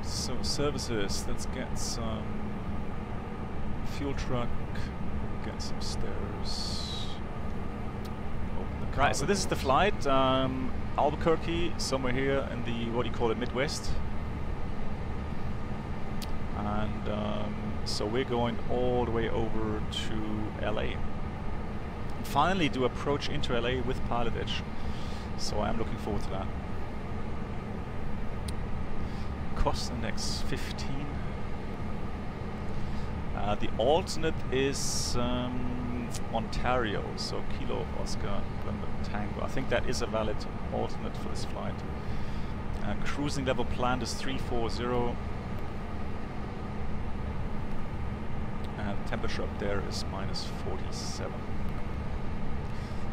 So services, let's get some fuel truck, get some stairs. Right, so this is the flight, Alberquerque, somewhere here in the, what do you call it, Midwest. And so we're going all the way over to LA. Finally do approach into LA with PilotEdge. So I am looking forward to that. Cost index 15. The alternate is Ontario, so Kilo Oscar November Tango. I think that is a valid alternate for this flight. Cruising level planned is 340. And temperature up there is minus 47.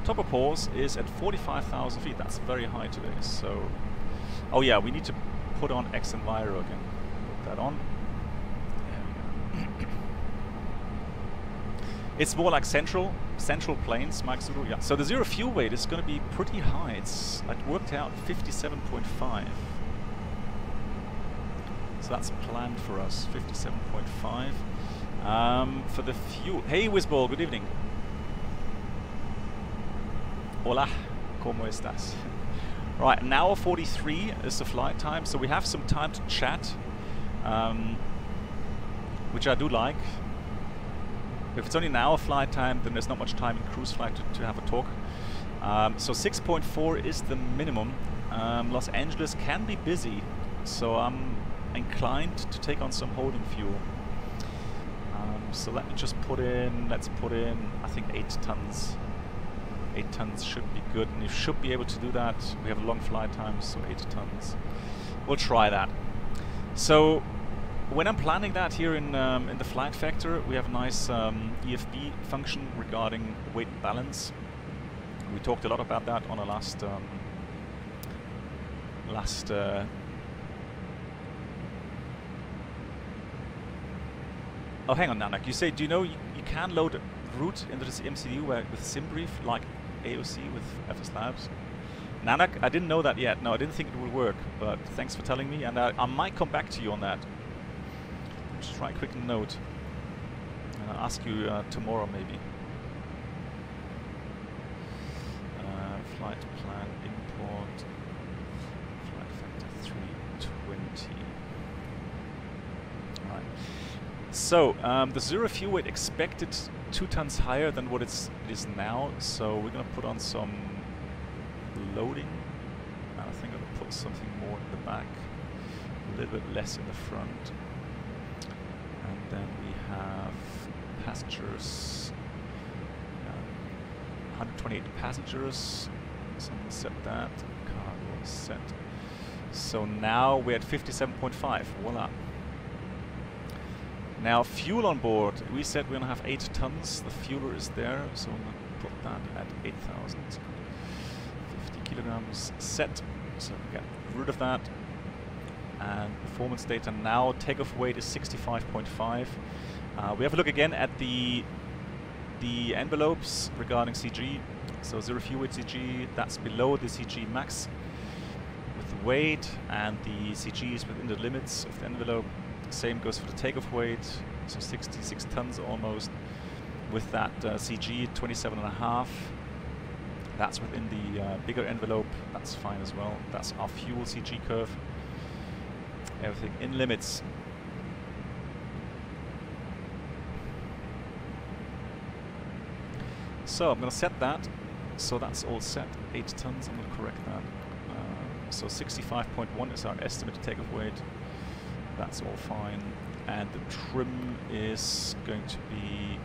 Top of pause is at 45,000 feet. That's very high today. So, oh yeah, we need to put on X Enviro again. Put that on. There we go. It's more like central planes, Mike Zulu. Yeah. So the zero fuel weight is going to be pretty high. It worked out 57.5. So that's planned for us. 57.5. For the fuel. Hey, Whizball. Good evening. Hola, ¿cómo estás? Right, an hour 43 is the flight time, so we have some time to chat, which I do like. If it's only an hour flight time, then there's not much time in cruise flight to have a talk. So 6.4 is the minimum. Los Angeles can be busy, so I'm inclined to take on some holding fuel. So let me just let's put in, I think 8 tons. 8 tons should be good, and you should be able to do that. We have a long flight time, so 8 tons. We'll try that. So when I'm planning that here in the flight factor, we have a nice EFB function regarding weight and balance. We talked a lot about that on our last oh, hang on, Nanak. You say, do you know you can load route into this MCU with SimBrief like AOC with FS Labs? Nanak, I didn't know that yet. No, I didn't think it would work, but thanks for telling me, and I might come back to you on that. Just try a quick note, and I'll ask you tomorrow maybe. Flight plan import, flight factor 320. Alright. So, the zero fuel weight expected 2 tons higher than what it is now, so we're going to put on some loading. I think I'm going to put something more in the back, a little bit less in the front. And then we have passengers, 128 passengers, so I'm going to set that, cargo is set. So now we're at 57.5, voila. Now fuel on board, we said we're going to have 8 tons, the fueler is there, so I'm going to put that at 8,000. 50 kilograms set, so we get rid of that. And performance data now, takeoff weight is 65.5. We have a look again at the envelopes regarding CG. So zero fuel weight CG, that's below the CG max with the weight, and the CG is within the limits of the envelope. Same goes for the takeoff weight, so 66 tons almost. With that CG 27.5, that's within the bigger envelope, that's fine as well. That's our fuel CG curve. Everything in limits. So I'm going to set that, so that's all set, 8 tons, I'm going to correct that. So 65.1 is our estimated takeoff weight. That's all fine, and the trim is going to be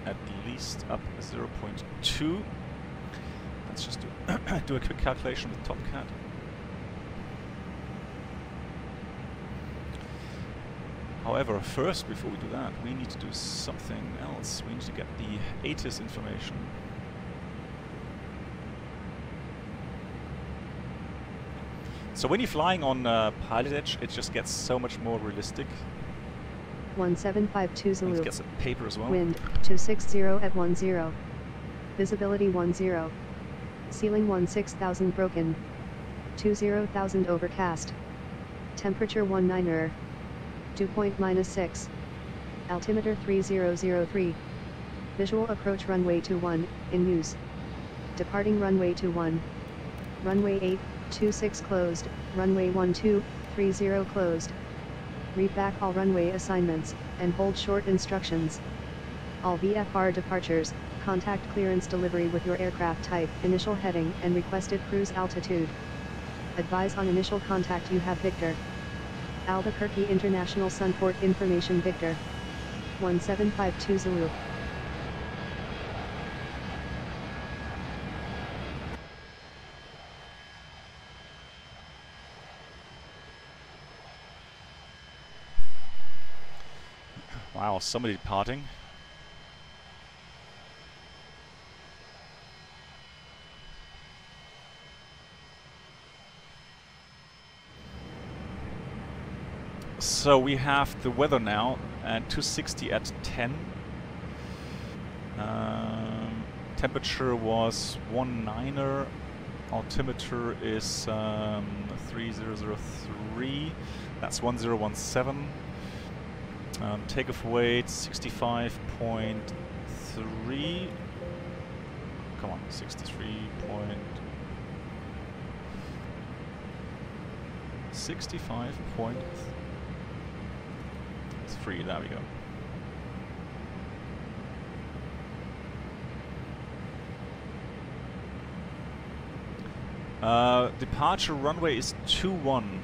at least up 0.2. Let's just do a quick calculation with TopCat. However, first, before we do that, we need to do something else. We need to get the ATIS information. So when you're flying on PilotEdge, it just gets so much more realistic. 1752 Zulu. It gets a paper as well. Wind 260 at 10. Visibility 10. Ceiling 16,000 broken. 20,000 overcast. Temperature 19er. Dew point -6. Altimeter 3003. Visual approach runway 21, in use. Departing runway 21. Runway 826 closed, runway 1230 closed. Read back all runway assignments, and hold short instructions. All VFR departures, contact clearance delivery with your aircraft type, initial heading, and requested cruise altitude. Advise on initial contact you have Victor. Albuquerque International Sunport Information Victor. 1752 Zulu. Wow, somebody departing. So we have the weather now, and 260 at 10. Temperature was 19er. Altimeter is 3003. That's 1017. Takeoff weight 65.3. Come on, 65.3. There we go. Departure runway is 21.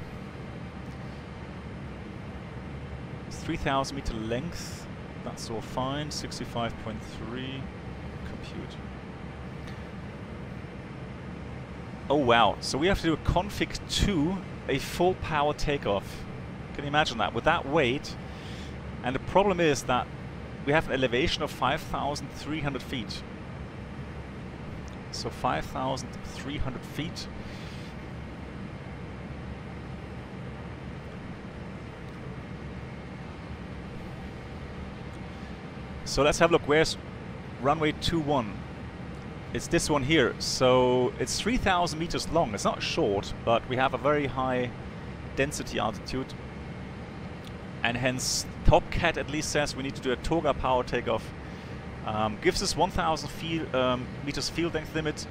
3,000 meter length. That's all fine. 65.3. Compute. Oh wow! So we have to do a config 2, a full power takeoff. Can you imagine that? With that weight. And the problem is that we have an elevation of 5,300 feet. So 5,300 feet. So let's have a look. Where's runway 21? It's this one here. So it's 3,000 meters long. It's not short, but we have a very high density altitude. And hence, TopCat at least says we need to do a toga power takeoff. Gives us 1,000 meters field length limit.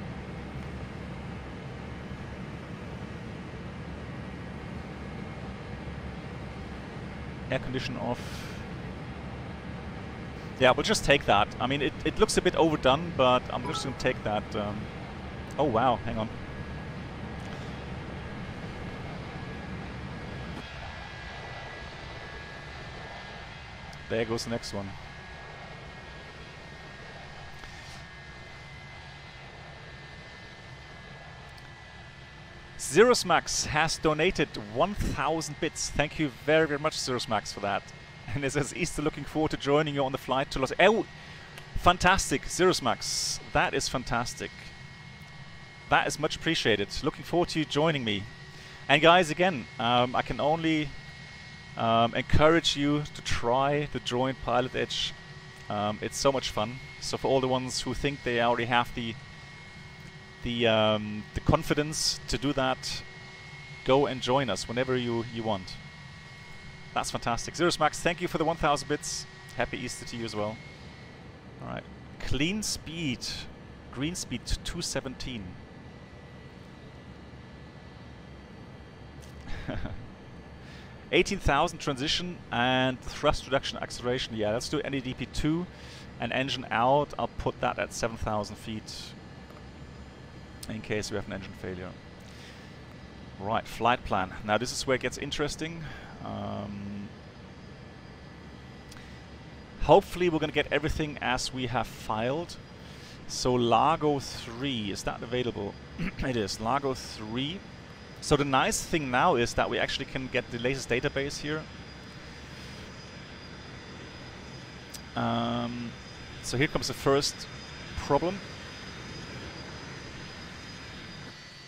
Air condition off. Yeah, we'll just take that. I mean, it looks a bit overdone, but I'm just going to take that. Oh wow, hang on. There goes the next one. Zerosmax has donated 1,000 bits. Thank you very, very much, Zerosmax, for that. And it says, Easter, looking forward to joining you on the flight to Los Angeles. Oh, fantastic, Zerosmax. That is fantastic. That is much appreciated. Looking forward to you joining me. And guys, again, I can only encourage you to try to join PilotEdge. It's so much fun. So for all the ones who think they already have the confidence to do that, go and join us whenever you want. That's fantastic. Zerosmax, thank you for the 1,000 bits. Happy Easter to you as well. Alright. Clean speed. Green speed 217. 18,000 transition and thrust reduction acceleration. Yeah, let's do NADP2 and engine out. I'll put that at 7,000 feet in case we have an engine failure. Right, flight plan. Now this is where it gets interesting. Hopefully we're going to get everything as we have filed. So Largo 3, is that available? It is, Largo 3. So the nice thing now is that we actually can get the latest database here. So here comes the first problem.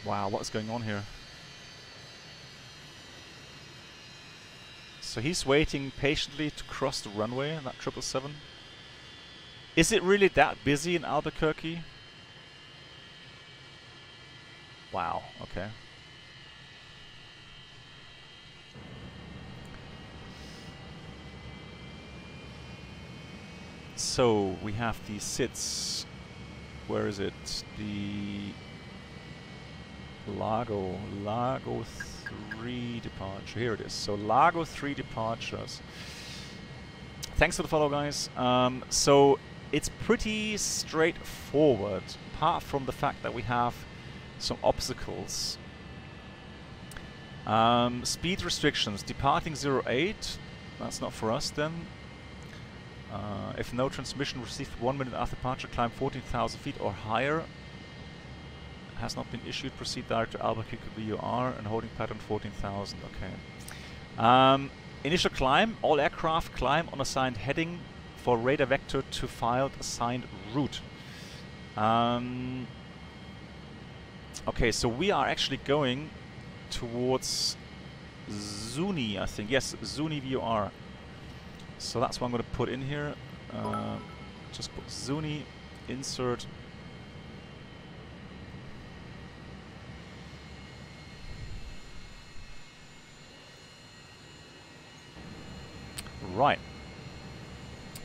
Wow, what's going on here? So he's waiting patiently to cross the runway, that 777. Is it really that busy in Albuquerque? Wow, okay. So we have the SITs. Where is it? The Lago 3 departure. Here it is. So Lago 3 departures. Thanks for the follow, guys. So it's pretty straightforward, apart from the fact that we have some obstacles. Speed restrictions. Departing 08. That's not for us then. If no transmission received 1 minute after departure, climb 14,000 feet or higher. Has not been issued. Proceed direct to Alberquerque VUR and holding pattern 14,000. Okay. Initial climb. All aircraft climb on assigned heading for radar vector to filed assigned route. Okay, so we are actually going towards Zuni, I think. Yes, Zuni VUR. So that's what I'm going to put in here. Just put Zuni, insert. Right.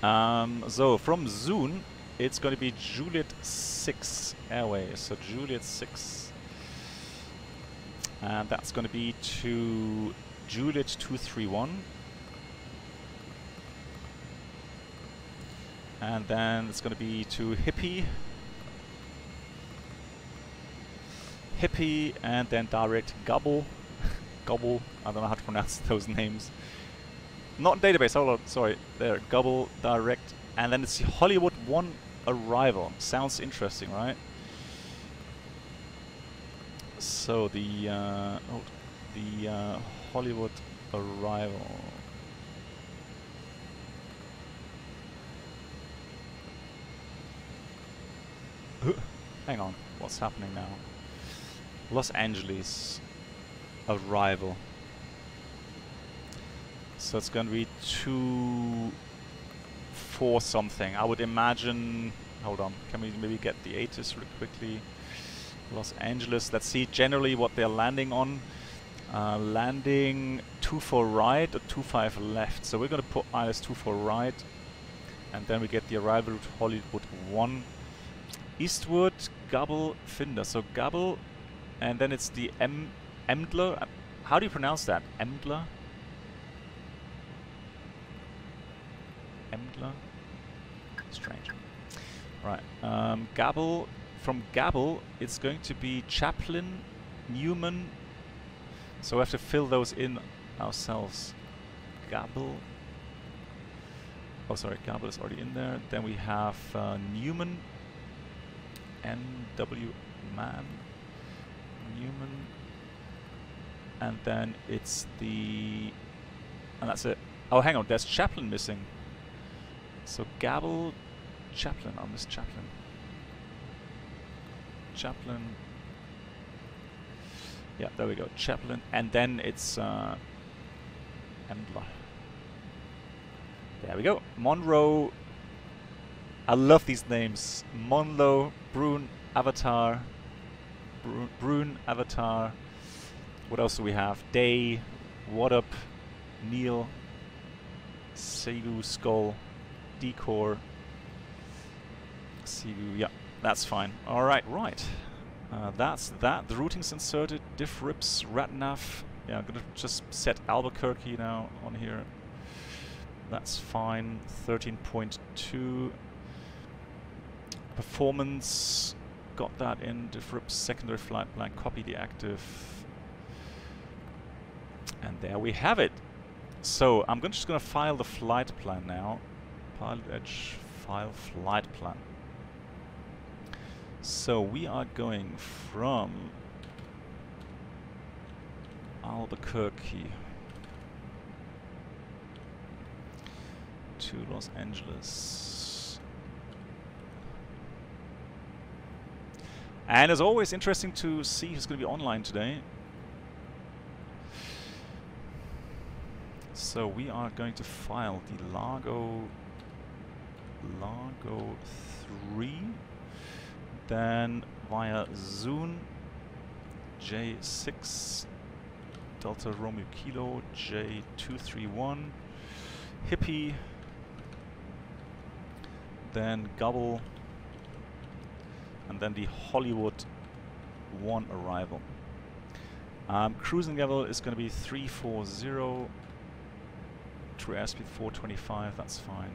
So from Zun, it's going to be Juliet 6 Airways. So Juliet 6. And that's going to be to Juliet 231. And then it's going to be to Hippie, and then direct Gobble. Gobble, I don't know how to pronounce those names. Not database, hold on, sorry. There, Gobble, direct. And then it's the Hollywood 1 arrival. Sounds interesting, right? So the Hollywood arrival. Hang on, what's happening now? Los Angeles arrival. So it's going to be 2-4 something. I would imagine. Hold on, can we maybe get the ATIS really quickly? Los Angeles. Let's see generally what they're landing on. Landing 24 right or 25 left. So we're going to put ILS 24 right, and then we get the arrival route Hollywood 1. Eastwood, Gobble, Finder. So Gobble, and then it's the Emdler. How do you pronounce that? Emdler? Emdler? Strange. Right. Gabble. From Gabble, it's going to be Chaplin, Newman. So we have to fill those in ourselves. Gabble. Oh, sorry. Gabble is already in there. Then we have Newman. NW Man. Newman. And then it's the... And that's it. Oh, hang on. There's Chaplin missing. So Gabble, Chaplin. I missed Chaplin. Chaplin. Yeah, there we go. Chaplin. And then it's Endler. There we go. Monroe. I love these names. Monroe, Brune, Avatar. Brune, Avatar. What else do we have? Day, Wadup, Neil, Segu, Skull, Decor, Segu. Yeah, that's fine. Alright, right. That's that. The routing's inserted. Diff rips, Ratnav. Yeah, I'm gonna just set Albuquerque now on here. That's fine. 13.2. Performance. Got that in. Diff rips, secondary flight plan. Copy the active. And there we have it. So I'm just gonna file the flight plan now. PilotEdge file flight plan. So we are going from Albuquerque to Los Angeles. And as always, interesting to see who's going to be online today. So we are going to file the Lago 3, then via Zune J6 Delta Romeo Kilo J231 Hippie, then Gobble, and then the Hollywood 1 arrival. Cruising level is going to be 340. True airspeed 425, that's fine.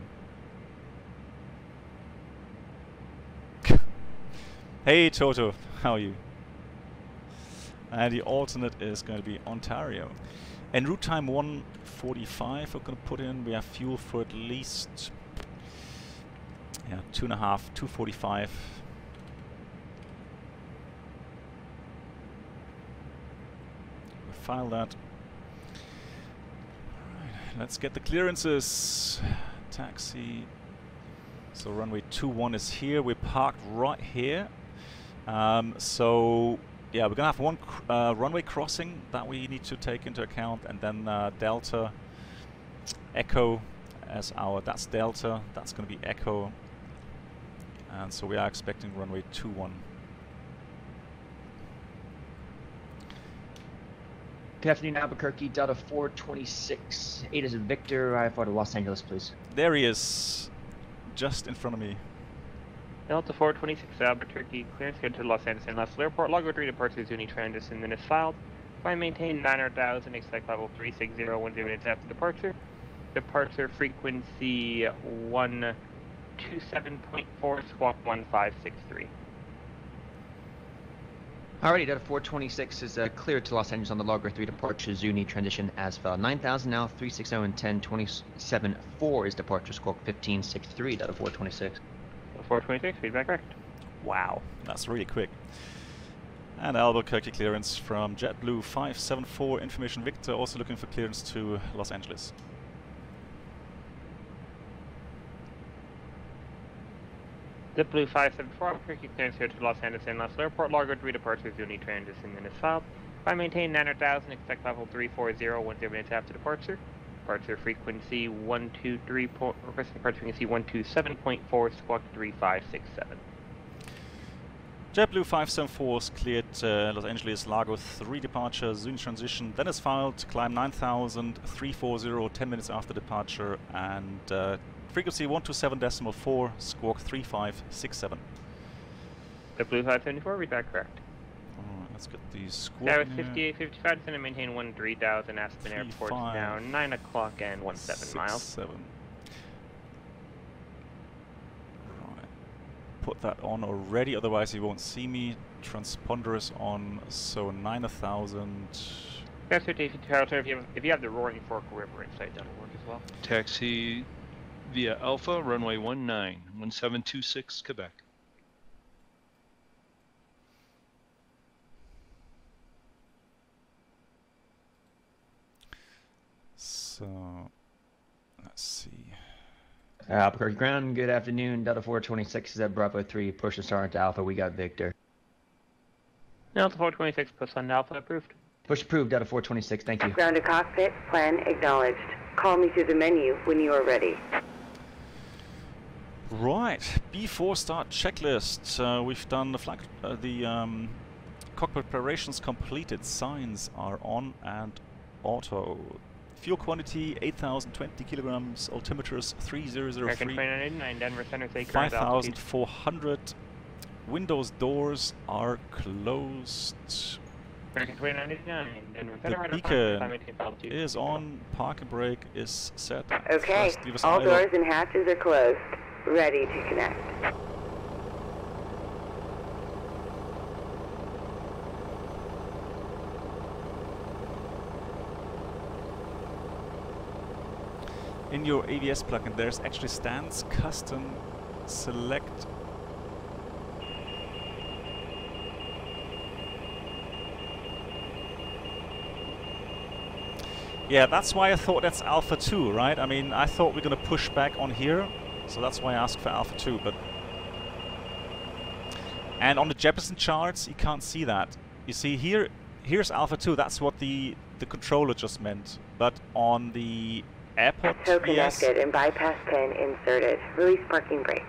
Hey Toto, how are you? And the alternate is going to be Ontario. En route time 145 we're going to put in. We have fuel for at least 2.5, 245. We'll file that. Alright, let's get the clearances. Taxi. So runway 21 is here. We're parked right here. So yeah, we're gonna have one runway crossing that we need to take into account, and then Delta, Echo as our, that's Delta, that's gonna be Echo, and so we are expecting runway 21. Good afternoon, Albuquerque, Delta 426, 8 is Victor, IFR to Los Angeles, please. There he is, just in front of me. Delta 426 Albuquerque, clearance here to Los Angeles International Airport. Log 3 departures, Zuni transition minutes filed. By maintain 900,000, expect level 360, 10 minutes after departure. Departure frequency 127.4, squawk 1563. Alrighty, Delta 426 is cleared to Los Angeles on the Logger 3 departure, Zuni transition as filed. 9,000 now, 360 and 1027.4 is departure, squawk 1563, Delta 426. 426, feedback correct. Wow, that's really quick. And Albuquerque clearance from JetBlue 574, information Victor, also looking for clearance to Los Angeles. JetBlue 574, Albuquerque clearance here to Los Angeles International Airport. Logger 3 departures, Zuni transition minutes filed. By maintain 900,000, expect level 340, 10 minutes after departure. Departure frequency 123. Requesting departure frequency 127.4, squawk 3567. JetBlue 574 is cleared Los Angeles Largo 3 departure, Zuni transition, then is filed to climb 9,000, 340, 10 minutes after departure, and frequency 127.4, squawk 3567. JetBlue 574, readback correct. Alright, let's get these squawk. That was 5855, it's going to maintain 13,000, Aspen Airport now 9 o'clock and 17 miles. Right. Put that on already, otherwise you won't see me. Transponder is on, so 9,000. That's 5855, if you have the Roaring Fork River in sight, that'll work as well. Taxi via Alpha, runway 19, 1726, Quebec. So, let's see. Albuquerque ground, good afternoon. Delta 426 is at Bravo 3, push the star into Alpha, we got Victor. Delta 426, push on Alpha, approved. Push approved, Delta 426, thank you. Ground to cockpit, plan acknowledged. Call me through the menu when you are ready. Right, B4 start checklist. We've done the flight, cockpit preparations completed. Signs are on and auto. Fuel quantity 8,020 kilograms. Altimeters 3003. 5,400. Windows doors are closed. American 2999, Denver Center, The beacon is on. Park and brake is set. Okay, all doors and hatches are closed. Ready to connect. In your AVS plugin, there's actually stands custom select. Yeah, that's why I thought that's Alpha 2, right? I mean, I thought we're going to push back on here, so that's why I asked for Alpha 2, but... And on the Jeppesen charts, you can't see that. You see, here's Alpha 2, that's what the controller just meant. But on the airport So connected and bypass pin inserted. Release parking brake.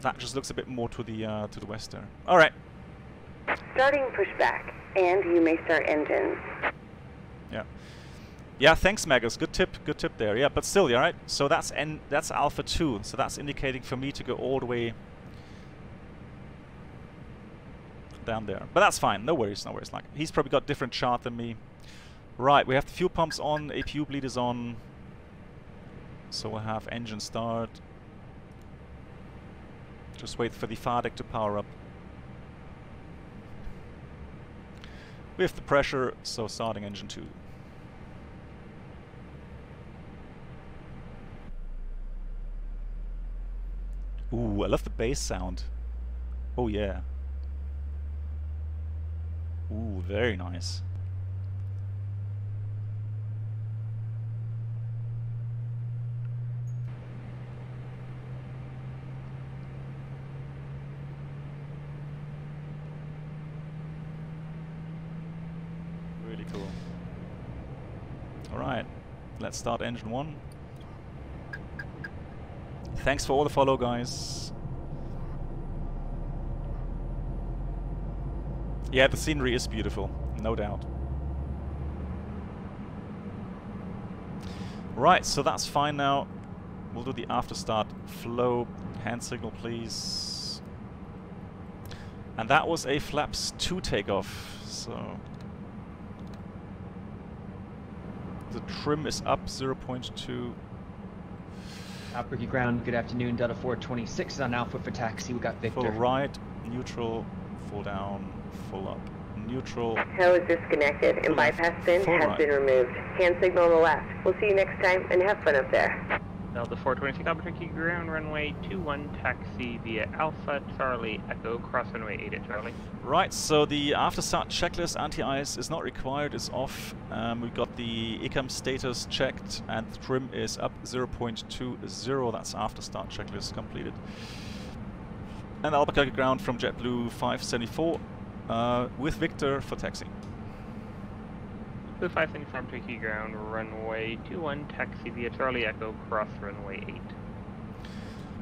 That just looks a bit more to the west there. All right. Starting pushback, and you may start engines. Yeah. Yeah, thanks, Magus. Good tip there. Yeah, but still, yeah, right. So that's Alpha 2. So that's indicating for me to go all the way down there. But that's fine. No worries, no worries. Like, he's probably got a different chart than me. Right, we have the fuel pumps on. APU bleed is on. So we'll have engine start. Just wait for the fire deck to power up. We have the pressure, so starting engine 2. Ooh, I love the bass sound. Oh yeah. Ooh, very nice. Really cool. Alright, let's start engine 1. Thanks for all the follow, guys. Yeah, the scenery is beautiful, no doubt. Right, so that's fine now. We'll do the after start flow. Hand signal, please. And that was a flaps 2 takeoff. So the trim is up 0.2. Alberquerque ground, good afternoon. Delta 426 is on Alpha for taxi. We got Victor. Full right, neutral, full down, full up. Neutral. Tow is disconnected and bypass bin has been removed. Hand signal on the left. We'll see you next time and have fun up there. Delta 426 Alberquerque ground, runway 21 taxi via Alpha Charlie Echo, cross runway 8 at Charlie. Right, so the after start checklist anti-ice is not required, it's off. We got the ECAM status checked and the trim is up 0.20. That's after start checklist completed. And Alberquerque ground from JetBlue 574 with Victor for taxi. Blue 574 Alberquerque ground, runway 21 taxi via Charlie Echo, cross runway 8.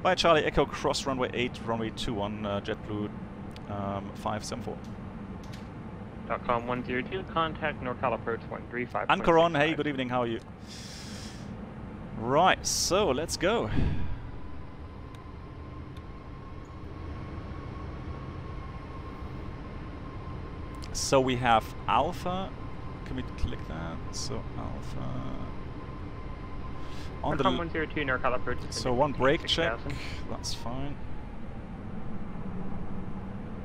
By Charlie Echo, cross runway 8, runway 21, JetBlue 574. .com 102, contact NorCal approach 135. Anchor on, hey, good evening, how are you? Right, so let's go. So we have Alpha. Can we click that? So Alpha. On the 102 NorCal approach. So one brake check. That's fine.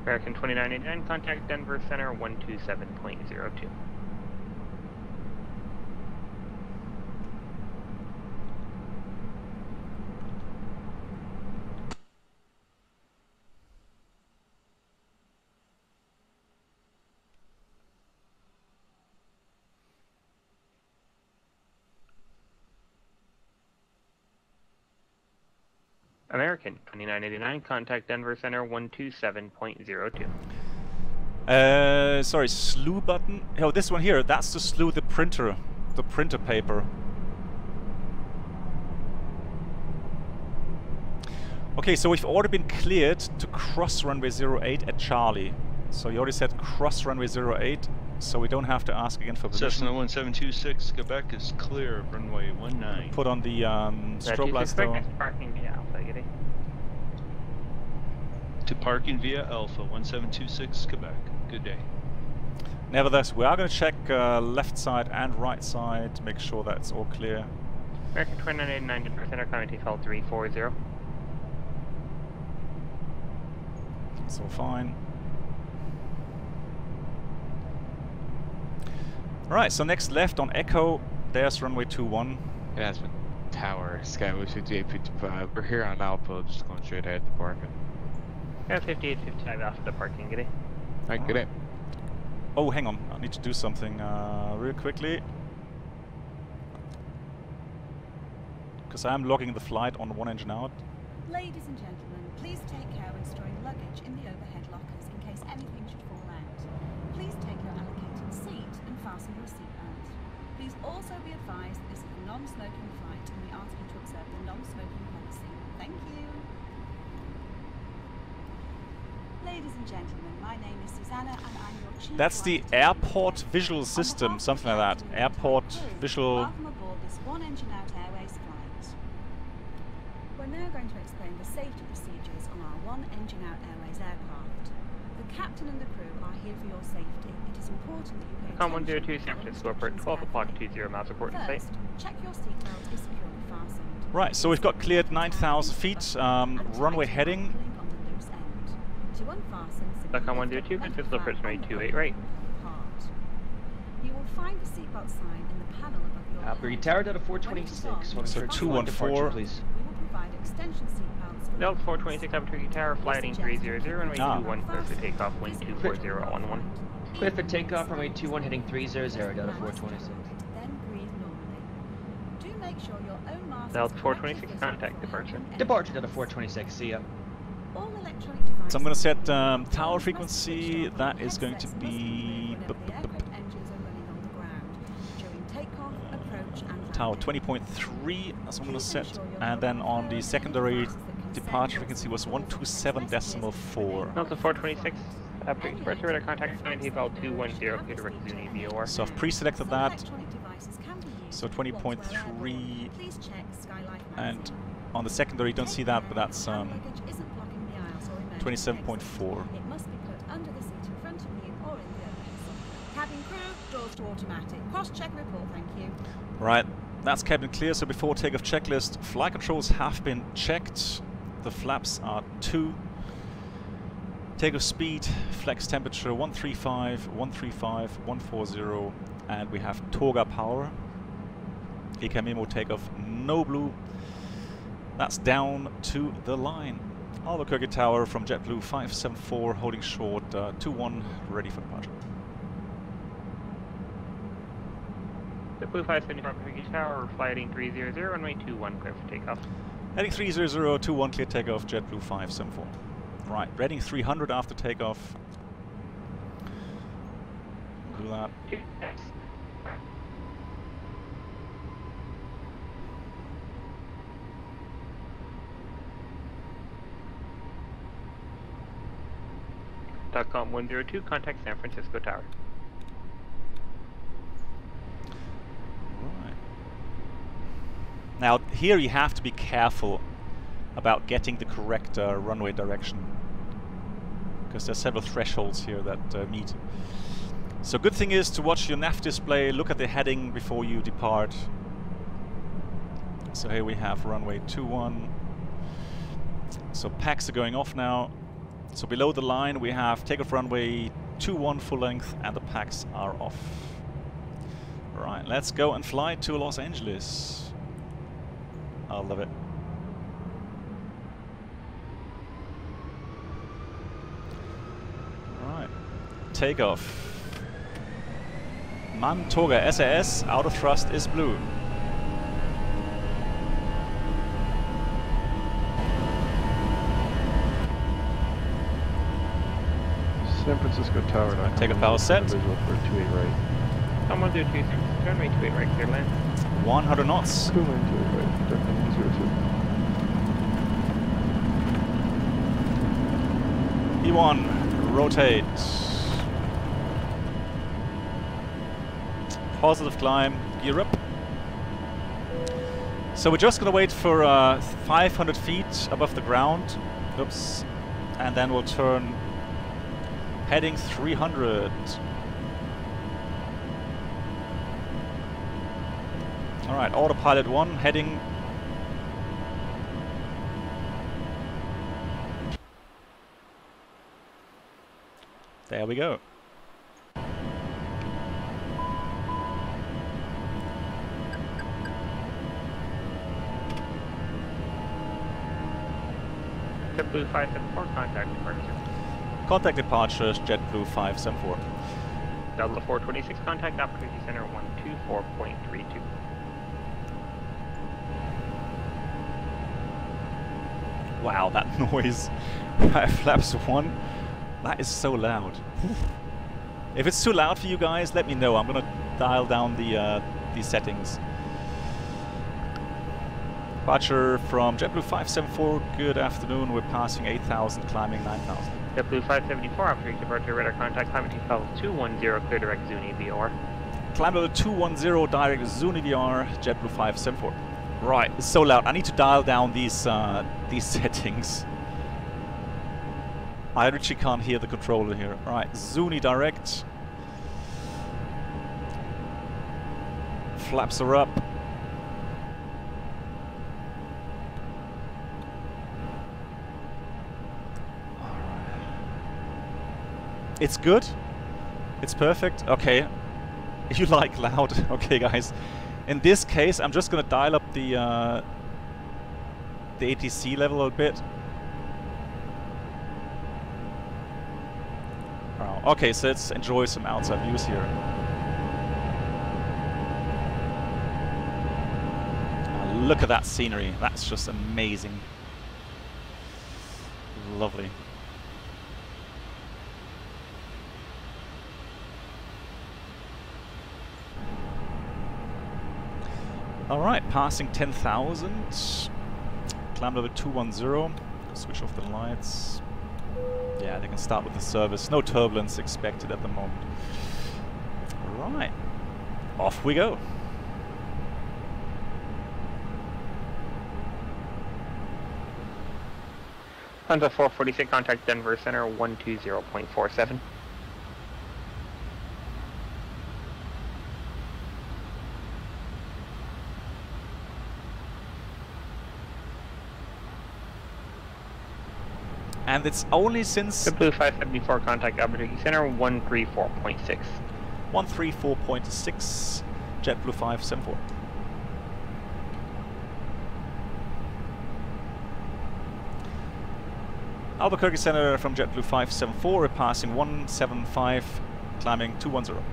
American 2989, contact Denver Center 127.02. American 2989, contact Denver Center 127.02. Sorry, slew button. Oh, this one here, that's to slew the printer paper. Okay, so we've already been cleared to cross runway 08 at Charlie. So you already said cross runway 08, so we don't have to ask again for permission. Cessna 1726 Quebec is clear of runway 19. Put on the strobe lights though. Parking via Alpha, Giddy. To parking via Alpha 1726 Quebec. Good day. Nevertheless, we are going to check left side and right side to make sure that it's all clear. American 2989, Denver Center, comment TFL 340. It's all fine. Right, so next left on Echo, there's runway 21. That's with Tower, Skyway 5855. We're here on Alpha, just going straight ahead to parking. Yeah, 5855 after the parking, Giddy. Alright, good day. Oh, hang on, I need to do something real quickly. Because I'm logging the flight on one engine out. Ladies and gentlemen, please take care when storing luggage in the overhead lockers in case anything should fall out. Please take your allocated seat and fasten your seatbelt. Please also be advised that this is a non-smoking flight and we ask you to observe the non-smoking policy. Thank you. Ladies and gentlemen, my name is Susanna and I'm your chief. That's the airport visual system, something like that. Airport visual. Welcome aboard this one engine out airways flight. We're now going to explain the safety procedures on our one engine out airways aircraft. The captain and the crew are here for your safety. It is important that you pay Com attention 102 San Francisco Airport, 12 o'clock 20 miles report in sight. First, check your seatbelt is securely fastened. Right, so we've got cleared 9,000 feet, runway heading. To unfasten, Com 102, Francisco approach runway 28 right. You will find the seatbelt sign in the panel above your Alberquerque Tower, Delta 426. So 214. Please. We will provide extension seatbelts for Delta 426 Alberquerque Tower, flighting 300, runway 21, clear for takeoff, wind 24011. Clear for takeoff, runway 21, heading 300, Delta 426. Then breathe normally. Do make sure your own mask Delta 426, contact departure. Departure, Delta 426. See ya. All electronic devices. So I'm going to set tower frequency. That is going to be tower 20.3. That's what I'm going to set. And then on the secondary departure frequency was 127.4. Delta 426, departure radar contact 210, clear to Zuni VOR. So I've pre-selected that. So 20.3. And on the secondary, you don't see that, but that's 27.4. It must be put under the seat in front of you or in the overhead. Cabin crew, doors to automatic. Cross-check report, thank you. Right, that's cabin clear. So before takeoff checklist, flight controls have been checked. The flaps are 2. Takeoff speed, flex temperature 135, 135, 140, and we have Toga power. EK Memo takeoff, no blue. That's down to the line. Alberquerque Tower from JetBlue 574, holding short 21, ready for departure. JetBlue 574, Alberquerque Tower, flighting 300, runway 21, clear for takeoff. Heading 300, 21, clear takeoff, JetBlue 574. Right, heading 300 after takeoff. Do that. Com 102, contact San Francisco Tower. Right. Now here you have to be careful about getting the correct runway direction, because there's several thresholds here that meet. So good thing is to watch your nav display, look at the heading before you depart. So here we have runway 21. So packs are going off now. So below the line we have takeoff runway 21 full length and the packs are off. Alright, let's go and fly to Los Angeles. I love it. Alright, takeoff. Mantoga SAS, out of thrust is blue. San Francisco Tower. Take a power set. Visual for 28 right. Com 102, runway 28 right, clear land. 100 knots. Clear land 28 right. Definitely 02. E1, rotate. Positive climb, gear up. So we're just gonna wait for 500 feet above the ground. Oops. And then we'll turn heading 300. Alright, autopilot 1 heading. There we go. JetBlue 574, contact departure. Contact departures, JetBlue 574. Delta 426, contact Alberquerque Center 124.32. Wow, that noise. Flaps 1. That is so loud. If it's too loud for you guys, let me know. I'm gonna dial down the settings. Departure from JetBlue 574, good afternoon. We're passing 8,000, climbing 9,000. JetBlue 574, after departure, radar contact, climbing to level 210, clear direct Zuni VR. Climb level 210, direct Zuni VR, JetBlue 574. Right, it's so loud. I need to dial down these settings. I literally can't hear the controller here. Right, Zuni direct. Flaps are up. It's good. It's perfect. Okay. You like loud. Okay, guys. In this case, I'm just gonna dial up the ATC level a bit. Oh, okay, so let's enjoy some outside views here. Look at that scenery. That's just amazing. Lovely. Alright, passing 10,000. Climb level 210. Switch off the lights. Yeah, they can start with the service. No turbulence expected at the moment. Alright. Off we go. Hunter 446, contact Denver Center 120.47. And it's only since... JetBlue 574, contact Alberquerque Center 134.6. 134.6, JetBlue 574. Alberquerque Center from JetBlue 574, we're passing 175, climbing 210.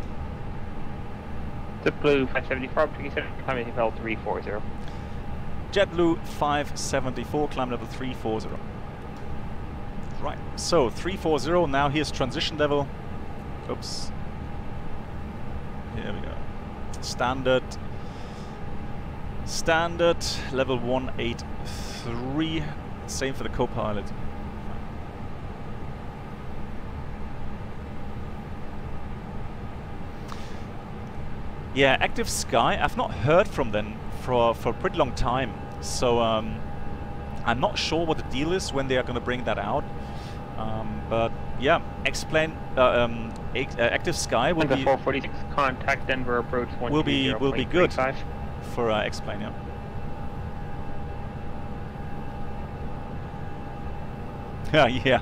JetBlue 574, Alberquerque Center, climbing level 340. JetBlue 574, climb level 340. Right, so 340, now here's transition level. Oops. Here we go. Standard level 183. Same for the co-pilot. Yeah, Active Sky, I've not heard from them for a pretty long time. So I'm not sure what the deal is when they are going to bring that out. But yeah, Active Sky will be 446, contact Denver approach 120.35. will be good for X-Plane, yeah. Yeah.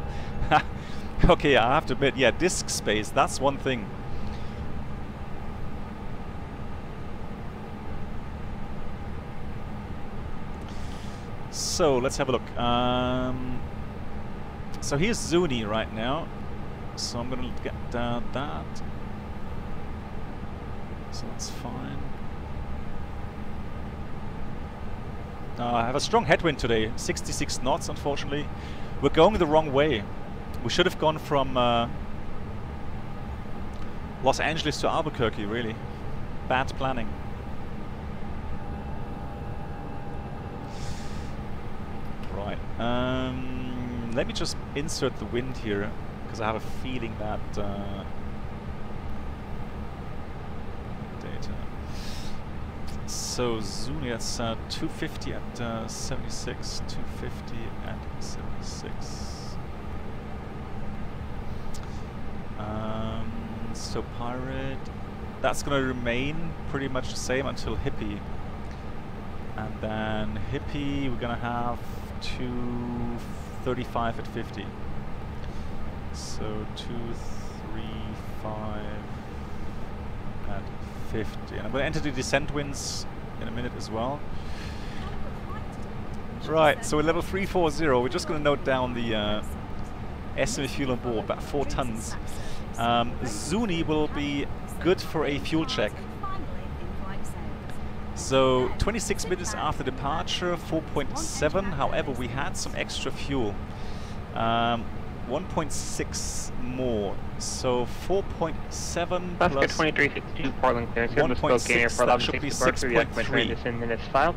Okay, I have to admit, yeah, disk space, that's one thing. So let's have a look. So here's Zuni right now. So I'm gonna get that. So that's fine. I have a strong headwind today, 66 knots unfortunately. We're going the wrong way. We should have gone from Los Angeles to Albuquerque, really. Bad planning. Right. Let me just insert the wind here, because I have a feeling that data. So Zuni, that's 250 at 76, 250 at 76. So Pirate, that's going to remain pretty much the same until Hippie. And then Hippie, we're going to have 235 at 50. So 235 at 50. And I'm going to enter the descent winds in a minute as well. Right, so we're level 340. We're just going to note down the estimated fuel on board, about 4 tons. Zuni will be good for a fuel check. So 26 minutes after departure, 4.7. However, we had some extra fuel. 1.6 more. So 4.7 plus 2362 Portland clearance. 1.6, that should be 6.3.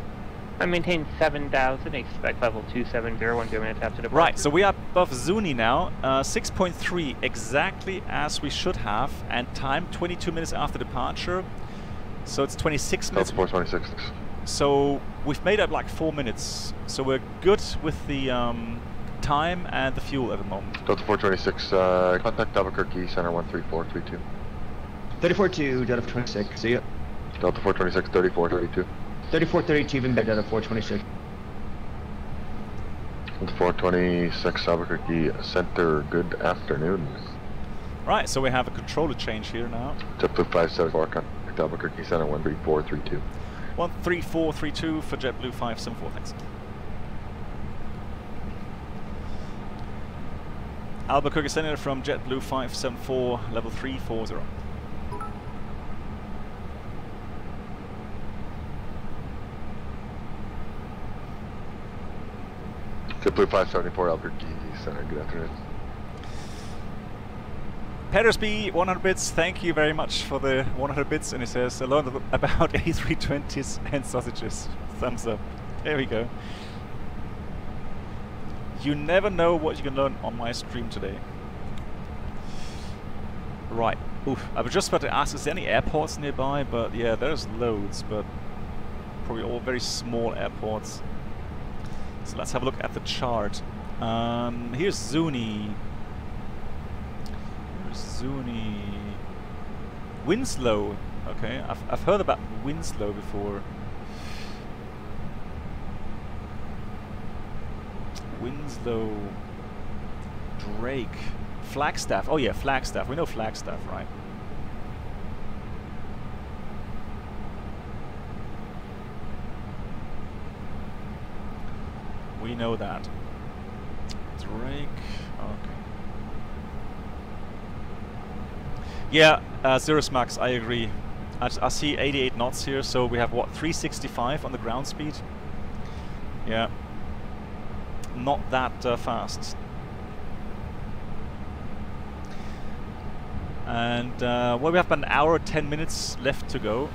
I maintain 7,000, expect level 270 when 0 minutes after departure. Right, so we are above Zuni now, 6.3, exactly as we should have, and time 22 minutes after departure, so it's 26 minutes. Delta 426. So we've made up like 4 minutes, so we're good with the time and the fuel at the moment. Delta 426, contact Alberquerque, center 13432. 34-2, Delta 26, see ya. Delta 426, 3432. 34-32, even better, Delta 426. Delta 426, Albuquerque Center, good afternoon. Right, so we have a controller change here now. JetBlue 574, contact Albuquerque Center 13432. 13432 for JetBlue 574, thanks. Albuquerque Center from JetBlue 574, level 340. JetBlue 574, Albuquerque Center, good afternoon. Petersby, 100 bits, thank you very much for the 100 bits, and it says, I learned about A320s and sausages. Thumbs up. There we go. You never know what you can learn on my stream today. Right. Oof. I was just about to ask, is there any airports nearby? But yeah, there's loads, but probably all very small airports. So let's have a look at the chart. Here's Zuni. Here's Zuni. Winslow. Okay, I've heard about Winslow before. Winslow. Drake. Flagstaff. Oh yeah, Flagstaff. We know Flagstaff, right? We know that. Drake. Okay. Yeah, Cirrus Max, I agree. I see 88 knots here, so we have what, 365 on the ground speed? Yeah. Not that fast. And well, we have about an hour, 10 minutes left to go.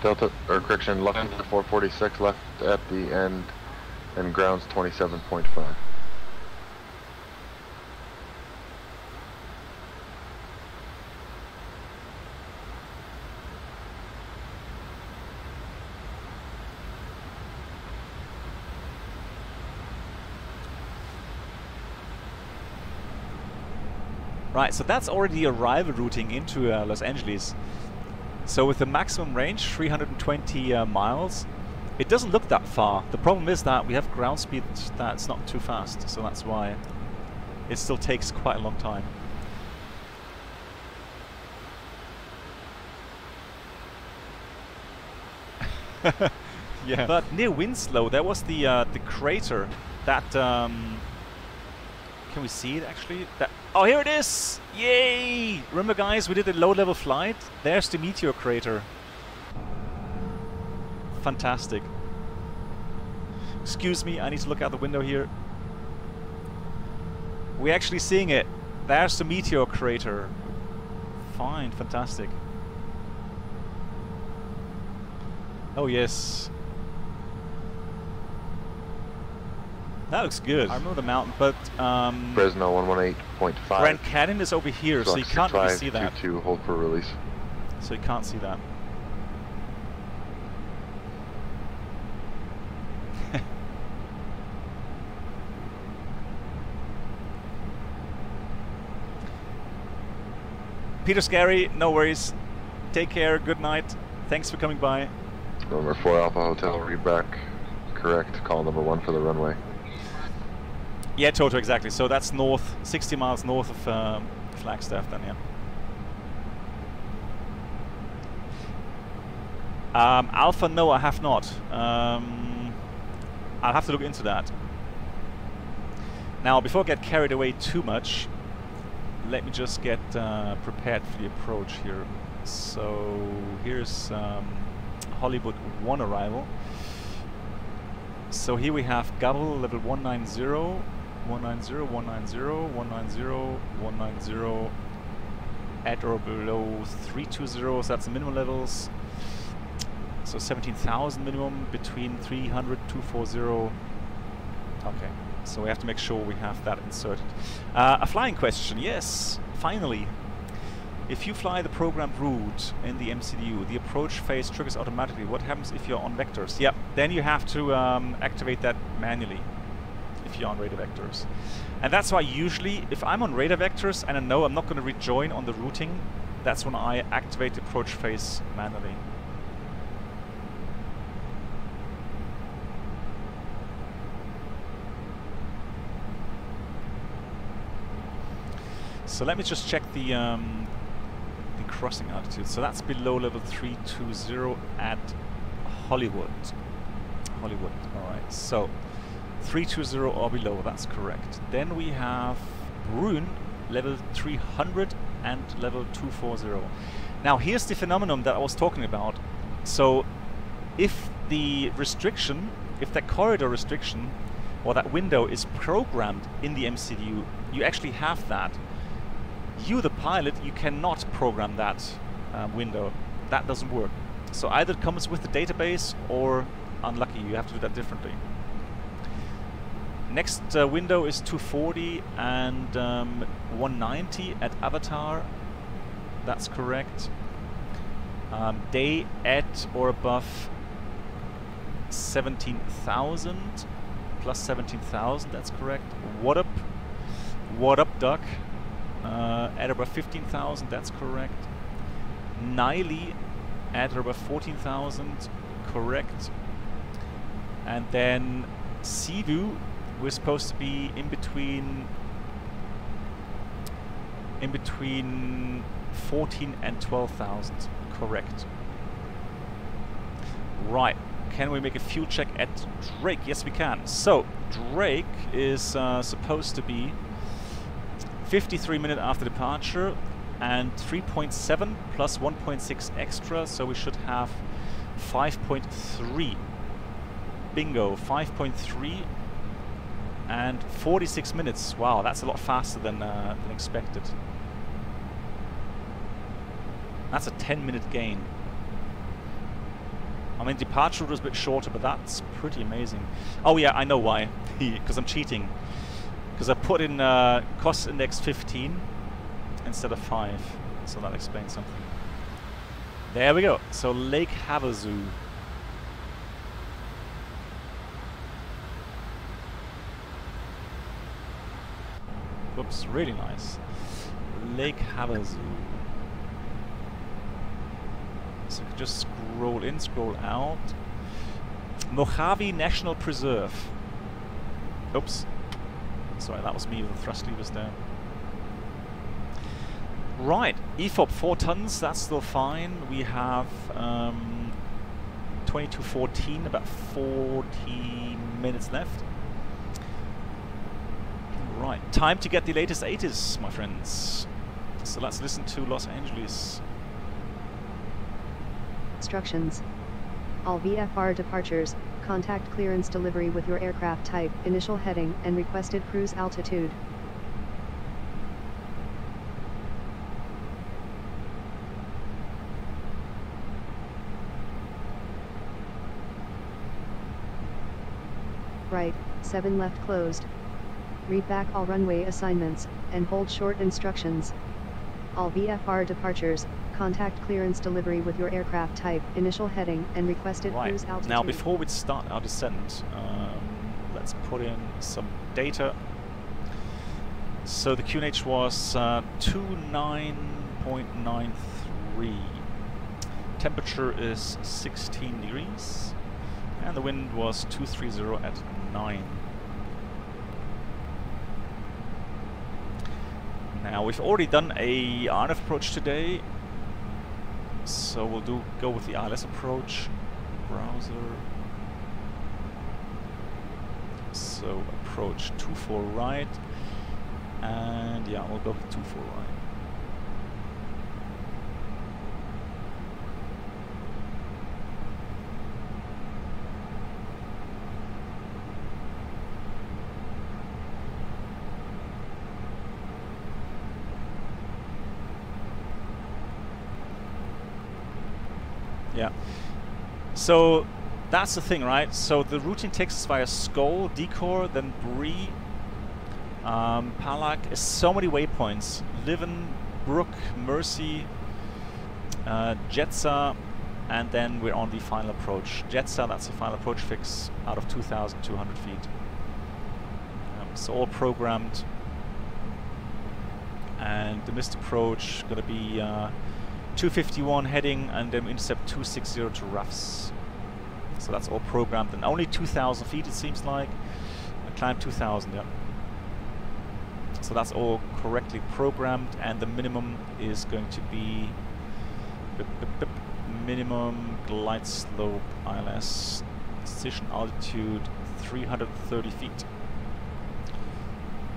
Delta, or correction, left 446, left at the end, and ground's 27.5. Right, so that's already the arrival routing into Los Angeles. So with the maximum range, 320 miles, it doesn't look that far. The problem is that we have ground speed that's not too fast, so that's why it still takes quite a long time. Yeah. But near Winslow, there was the crater that. Can we see it actually? Oh, here it is! Yay! Remember, guys, we did a low-level flight. There's the meteor crater. Fantastic. Excuse me, I need to look out the window here. We're actually seeing it. There's the meteor crater. Fine, fantastic. Oh yes. That looks good. I remember the mountain, but Fresno 118.5. Grand Canyon is over here, so you can't really see that. To hold for release. So you can't see that. Peter Scary, no worries. Take care, good night. Thanks for coming by. Number 4 Alpha Hotel, read back. Correct, call number 1 for the runway. Yeah, Toto, exactly. So that's north, 60 miles north of Flagstaff then, yeah. Alpha, no, I have not. I'll have to look into that. Now, before I get carried away too much, let me just get prepared for the approach here. So here's Hollywood 1 arrival. So here we have Gabel level 190, 190, 190, 190, 190, at or below 320, so that's the minimum levels. So 17,000 minimum, between 300, 240. Okay, so we have to make sure we have that inserted. A flying question, yes, finally. If you fly the programmed route in the MCDU, the approach phase triggers automatically. What happens if you're on vectors? Yep, then you have to activate that manually if you're on radar vectors. And that's why usually, if I'm on radar vectors and I know I'm not going to rejoin on the routing, that's when I activate the approach phase manually. So let me just check the crossing altitude. So that's below level 320 at Hollywood. Hollywood, alright. So 320 or below, that's correct. Then we have Brünn, level 300 and level 240. Now here's the phenomenon that I was talking about. So if the restriction, if that corridor restriction or that window is programmed in the MCDU, you actually have that. You, the pilot, you cannot program that window. That doesn't work. So either it comes with the database or, unlucky, you have to do that differently. Next window is 240 and 190 at Avatar. That's correct. Day at or above 17,000 plus 17,000. That's correct. What up, duck? At above 15,000, that's correct. Niley at above 14,000, correct. And then Cebu, we're supposed to be in between 14 and 12,000, correct. Right, can we make a fuel check at Drake? Yes, we can. So Drake is supposed to be 53 minutes after departure and 3.7 plus 1.6 extra, so we should have 5.3. Bingo, 5.3 and 46 minutes. Wow, that's a lot faster than expected. That's a 10-minute gain. I mean, departure was a bit shorter, but that's pretty amazing. Oh yeah, I know why. Because I'm cheating. Because I put in cost index 15 instead of 5, so that explains something. There we go. So Lake Havasu. Whoops, really nice. Lake Havasu. So you can just scroll in, scroll out. Mojave National Preserve. Oops. Sorry, that was me with the thrust levers there. Right, EFOP 4 tons, that's still fine. We have 2214, about 40 minutes left. Right, time to get the latest ATIS, my friends. So let's listen to Los Angeles. Instructions. All VFR departures, contact clearance delivery with your aircraft type, initial heading, and requested cruise altitude. Right, 7 left closed. Read back all runway assignments, and hold short instructions. All VFR departures, contact clearance delivery with your aircraft type, initial heading, and requested cruise altitude. Now, before we start our descent, let's put in some data. So the QNH was 29.93. Temperature is 16 degrees. And the wind was 230 at 9. Now, we've already done a RNF approach today. So we'll go with the ILS approach. Browser. So approach 24 right. And yeah, we'll go with 24 right. Yeah. So that's the thing, right? So the routine takes us via Skull, Decor, then Bree, Palak. Is so many waypoints. Liven, Brook, Mercy, Jetsa, and then we're on the final approach. Jetsa, that's the final approach fix out of 2,200 feet. So all programmed. And the missed approach gonna be 251 heading, and then intercept 260 to roughs. So that's all programmed, and only 2,000 feet it seems like. I climbed 2,000, yeah. So that's all correctly programmed, and the minimum is going to be minimum glide slope ILS decision altitude 330 feet.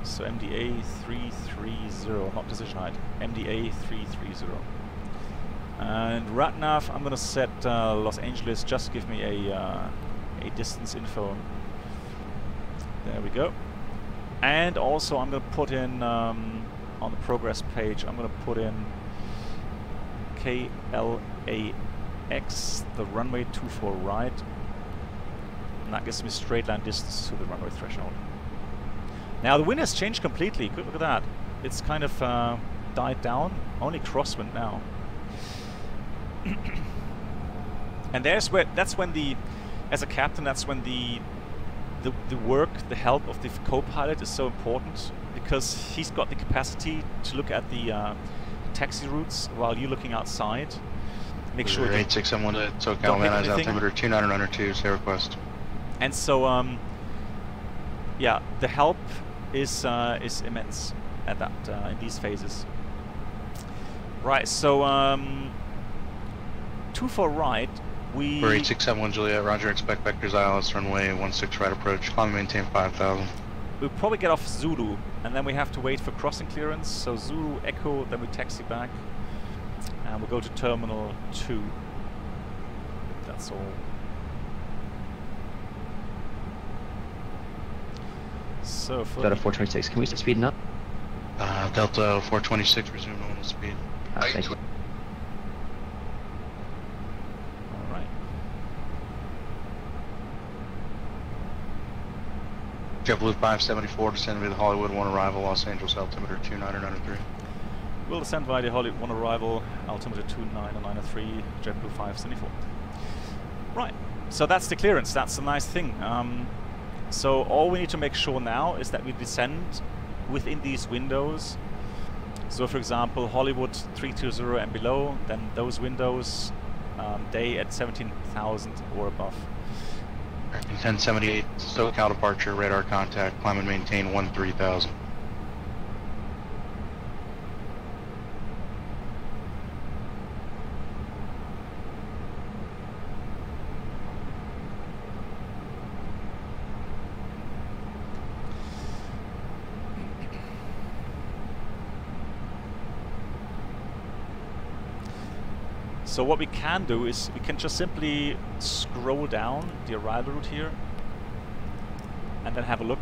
So MDA 330, not decision height. MDA 330. And RATNAV, I'm gonna set Los Angeles. Just give me a distance info. There we go. And also, I'm gonna put in on the progress page. I'm gonna put in KLAX, the runway 24 right, and that gives me straight line distance to the runway threshold. Now the wind has changed completely. Look at that. It's kind of died down. Only crosswind now. And that's when the, as a captain, that's when the work, the help of the co-pilot is so important, because he's got the capacity to look at the taxi routes while you're looking outside. Make sure. 8671 to SoCal, man. Altimeter 2902, say request. And so, yeah, the help is immense at that in these phases. Right. So, 24 right. We. For 8671 Juliet, roger. Expect vectors ILS runway 16 right approach. Climb and maintain 5,000. We'll probably get off Zulu, and then we have to wait for crossing clearance. So Zulu Echo, then we taxi back, and we'll go to Terminal 2. That's all. So for Delta 426, can we start speeding up? Delta 426, resume normal speed. Thank you. JetBlue 574, descend via the Hollywood 1 arrival, Los Angeles, altimeter 2993. We'll descend via the Hollywood 1 arrival, altimeter 2993, JetBlue 574. Right, so that's the clearance, that's the nice thing. So all we need to make sure now is that we descend within these windows. So for example, Hollywood 320 and below, then those windows, day at 17,000 or above. 1078, SoCal departure, radar contact, climb and maintain 13,000. So what we can do is we can just simply scroll down the arrival route here and then have a look.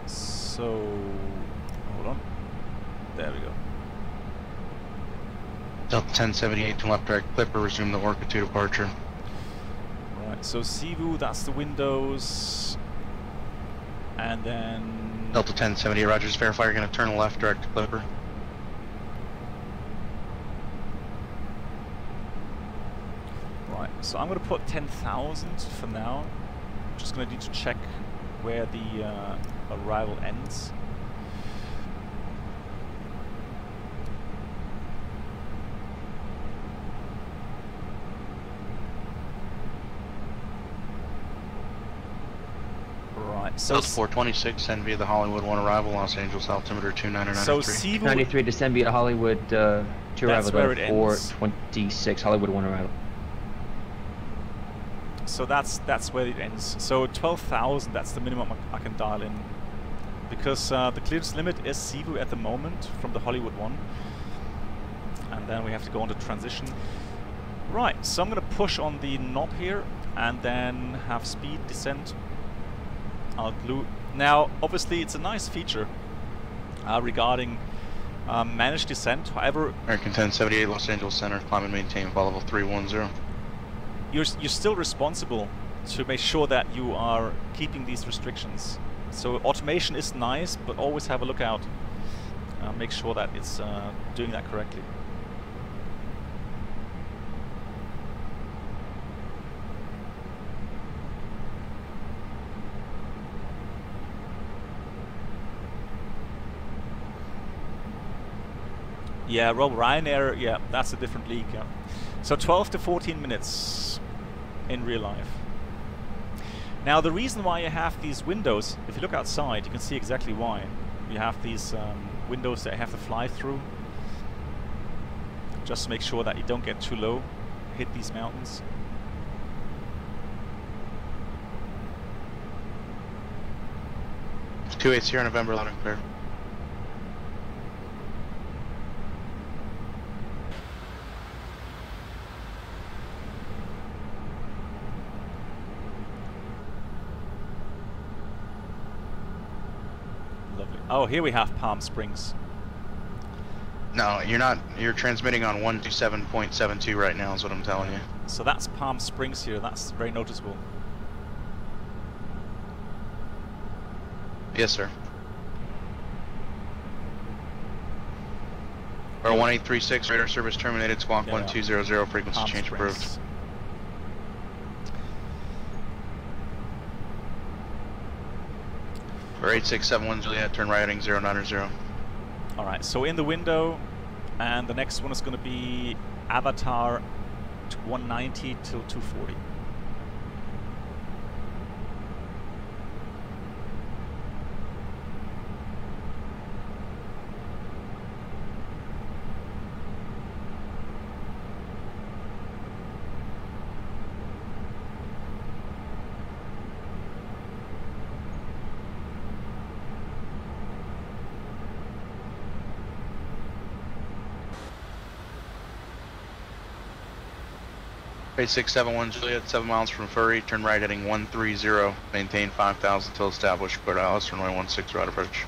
So, hold on. There we go. Delta 1078 to left direct Clipper, resume the Orca 2 departure. Right, so Cebu, that's the windows. And then... Delta 1078, roger, just verify you're going to turn left direct to Clipper. Right, so I'm going to put 10,000 for now. I'm just going to need to check where the arrival ends. So 426, send via the Hollywood 1 arrival, Los Angeles, altimeter 2993. So Cebu 93, descend via Hollywood 2 arrival, where it 426, Hollywood 1 arrival. So that's where it ends. So 12,000, that's the minimum I can dial in. Because the clearance limit is Cebu at the moment from the Hollywood 1. And then we have to go on to transition. Right, so I'm going to push on the knob here and then have speed descent out blue. Now, obviously, it's a nice feature regarding managed descent. However, American 1078 Los Angeles Center, climb and maintain vol level 310. you're still responsible to make sure that you are keeping these restrictions. So automation is nice, but always have a look out. Make sure that it's doing that correctly. Yeah, well, Ryanair, yeah, that's a different league. Yeah. So 12 to 14 minutes in real life. Now, the reason why you have these windows, if you look outside, you can see exactly why. You have these windows that you have to fly through, just to make sure that you don't get too low, hit these mountains. It's 2-8 Sierra November, loud and clear. Oh, here we have Palm Springs. No, you're not. You're transmitting on 127.72 right now is what I'm telling you. So that's Palm Springs here. That's very noticeable. Yes, sir. Or 1836, radar service terminated, squawk 1200, frequency Palm change Springs. approved. For 8671 Juliet, turn right heading 090. Alright, so in the window, and the next one is going to be Avatar 190 till 240. Base 671 Juliet, 7 miles from Furry, turn right heading 130, maintain 5,000 till established, clear Dallas, runway 16 right approach.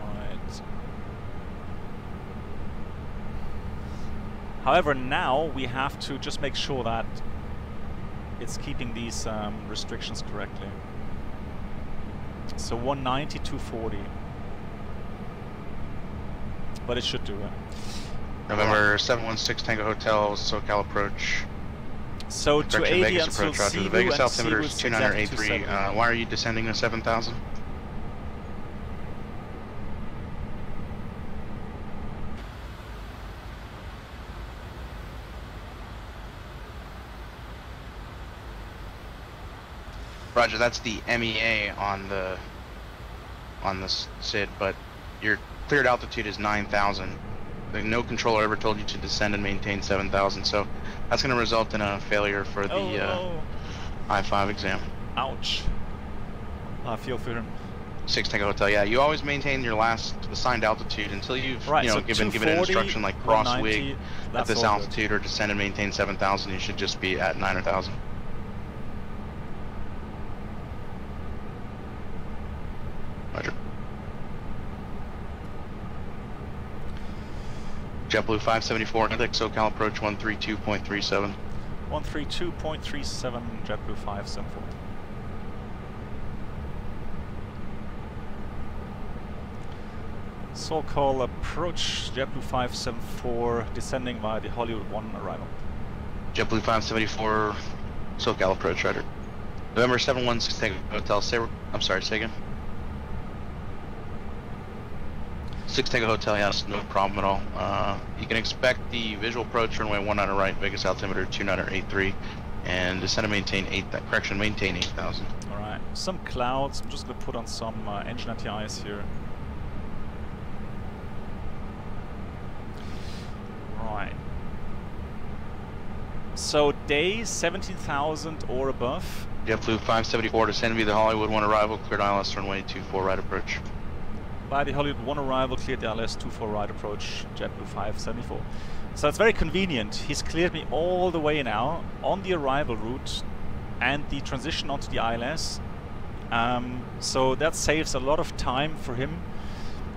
Right. However, now we have to just make sure that it's keeping these restrictions correctly. So 190, 240. But it should do it. November 716 Tango Hotel, SoCal approach. So to 80 Vegas until approach, roger. Cebu, The Vegas and altimeter is Cebu's 2983. exactly Why are you descending to 7,000? Roger, that's the MEA on the SID, but your cleared altitude is 9,000. No controller ever told you to descend and maintain 7,000, so that's going to result in a failure for the I-5 exam. Ouch. I feel for him. 6 Tango Hotel, yeah. You always maintain your last assigned altitude until you've so given an instruction like cross wig at this altitude or descend and maintain 7,000. You should just be at 9,000. Roger. JetBlue 574, SoCal approach 132.37. 132.37, JetBlue 574. SoCal approach, JetBlue 574, descending via the Hollywood 1 arrival. JetBlue 574, SoCal approach, Rudder. November 716 Hotel, I'm sorry, say again. 6 Tango Hotel, yes, no problem at all. You can expect the visual approach runway 19 right, Vegas altimeter 2983, and descend and maintain maintain 8,000. Alright, some clouds. I'm just going to put on some engine anti-ice here. Right. So days 17,000 or above. JetBlue 574, descend via the Hollywood 1 arrival, cleared ILS runway 24 right approach. by the Hollywood 1 arrival, cleared the ILS 24 right approach, JetBlue 574. So it's very convenient. He's cleared me all the way now on the arrival route and the transition onto the ILS. So that saves a lot of time for him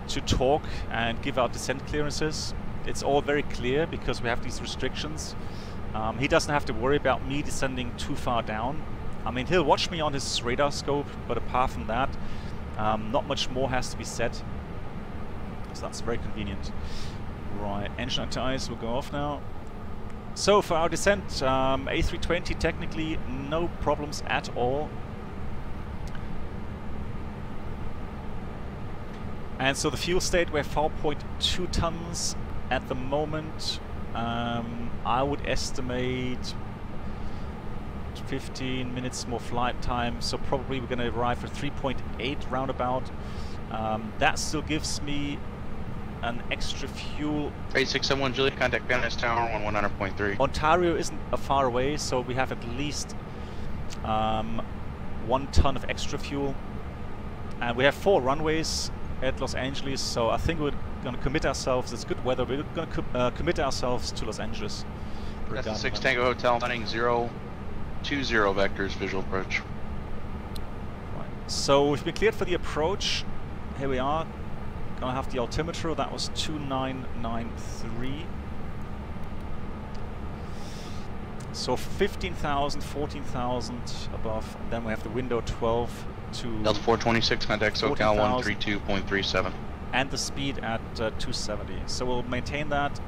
to talk and give out descent clearances. It's all very clear because we have these restrictions. He doesn't have to worry about me descending too far down. I mean, he'll watch me on his radar scope, but apart from that, not much more has to be said. So that's very convenient. Right, engine anti-ice will go off now. So for our descent, A320 technically no problems at all. And so the fuel state, we're 4.2 tons at the moment. I would estimate 15 minutes more flight time, so probably we're going to arrive at 3.8 roundabout. That still gives me an extra fuel. 8671 Juliet, contact Van Nuys Tower 100.3. Ontario isn't far away, so we have at least 1 ton of extra fuel. And we have 4 runways at Los Angeles, so I think we're going to commit ourselves. It's good weather. We're going to commit ourselves to Los Angeles. That's the 6 Tango Hotel, running 020 vectors, visual approach. Right. So we've been cleared for the approach. Here we are. Gonna have the altimeter. That was 2993. So 15,000, 14,000 above. And then we have the window 12 to Delta 426, contact SoCal 132.37. And the speed at 270. So we'll maintain that.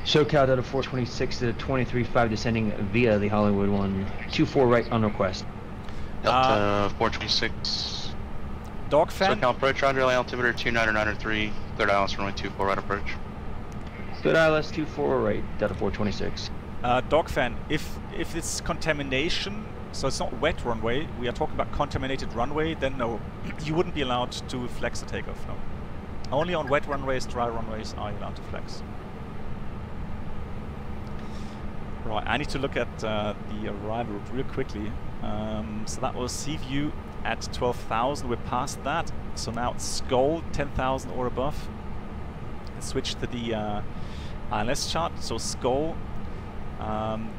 SoCal Delta 426 to 23.5 descending via the Hollywood 1. 24 right on request. Delta 426. Dog fan. SoCal approach, Roger, altimeter 2993, third ILS runway 24 right approach. Third ILS 24 right, Delta 426. Dog fan, if it's contamination, so it's not wet runway, we are talking about contaminated runway, then no, you wouldn't be allowed to flex the takeoff, no. Only on wet runways, dry runways are you allowed to flex. Right, I need to look at the arrival route real quickly. So that was Seaview at 12,000, we're past that. So now it's Skull, 10,000 or above. Let's switch to the ILS chart, so Skull.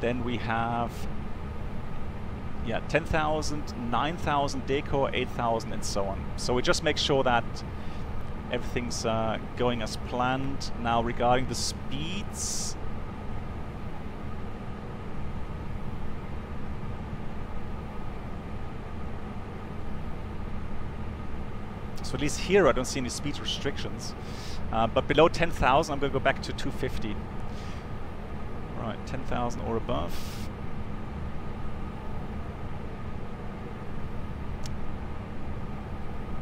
Then we have 10,000, 9,000 decor, 8,000 and so on. So we just make sure that everything's going as planned. Now regarding the speeds, so at least here I don't see any speed restrictions. But below 10,000 I'm going to go back to 250. Right, 10,000 or above.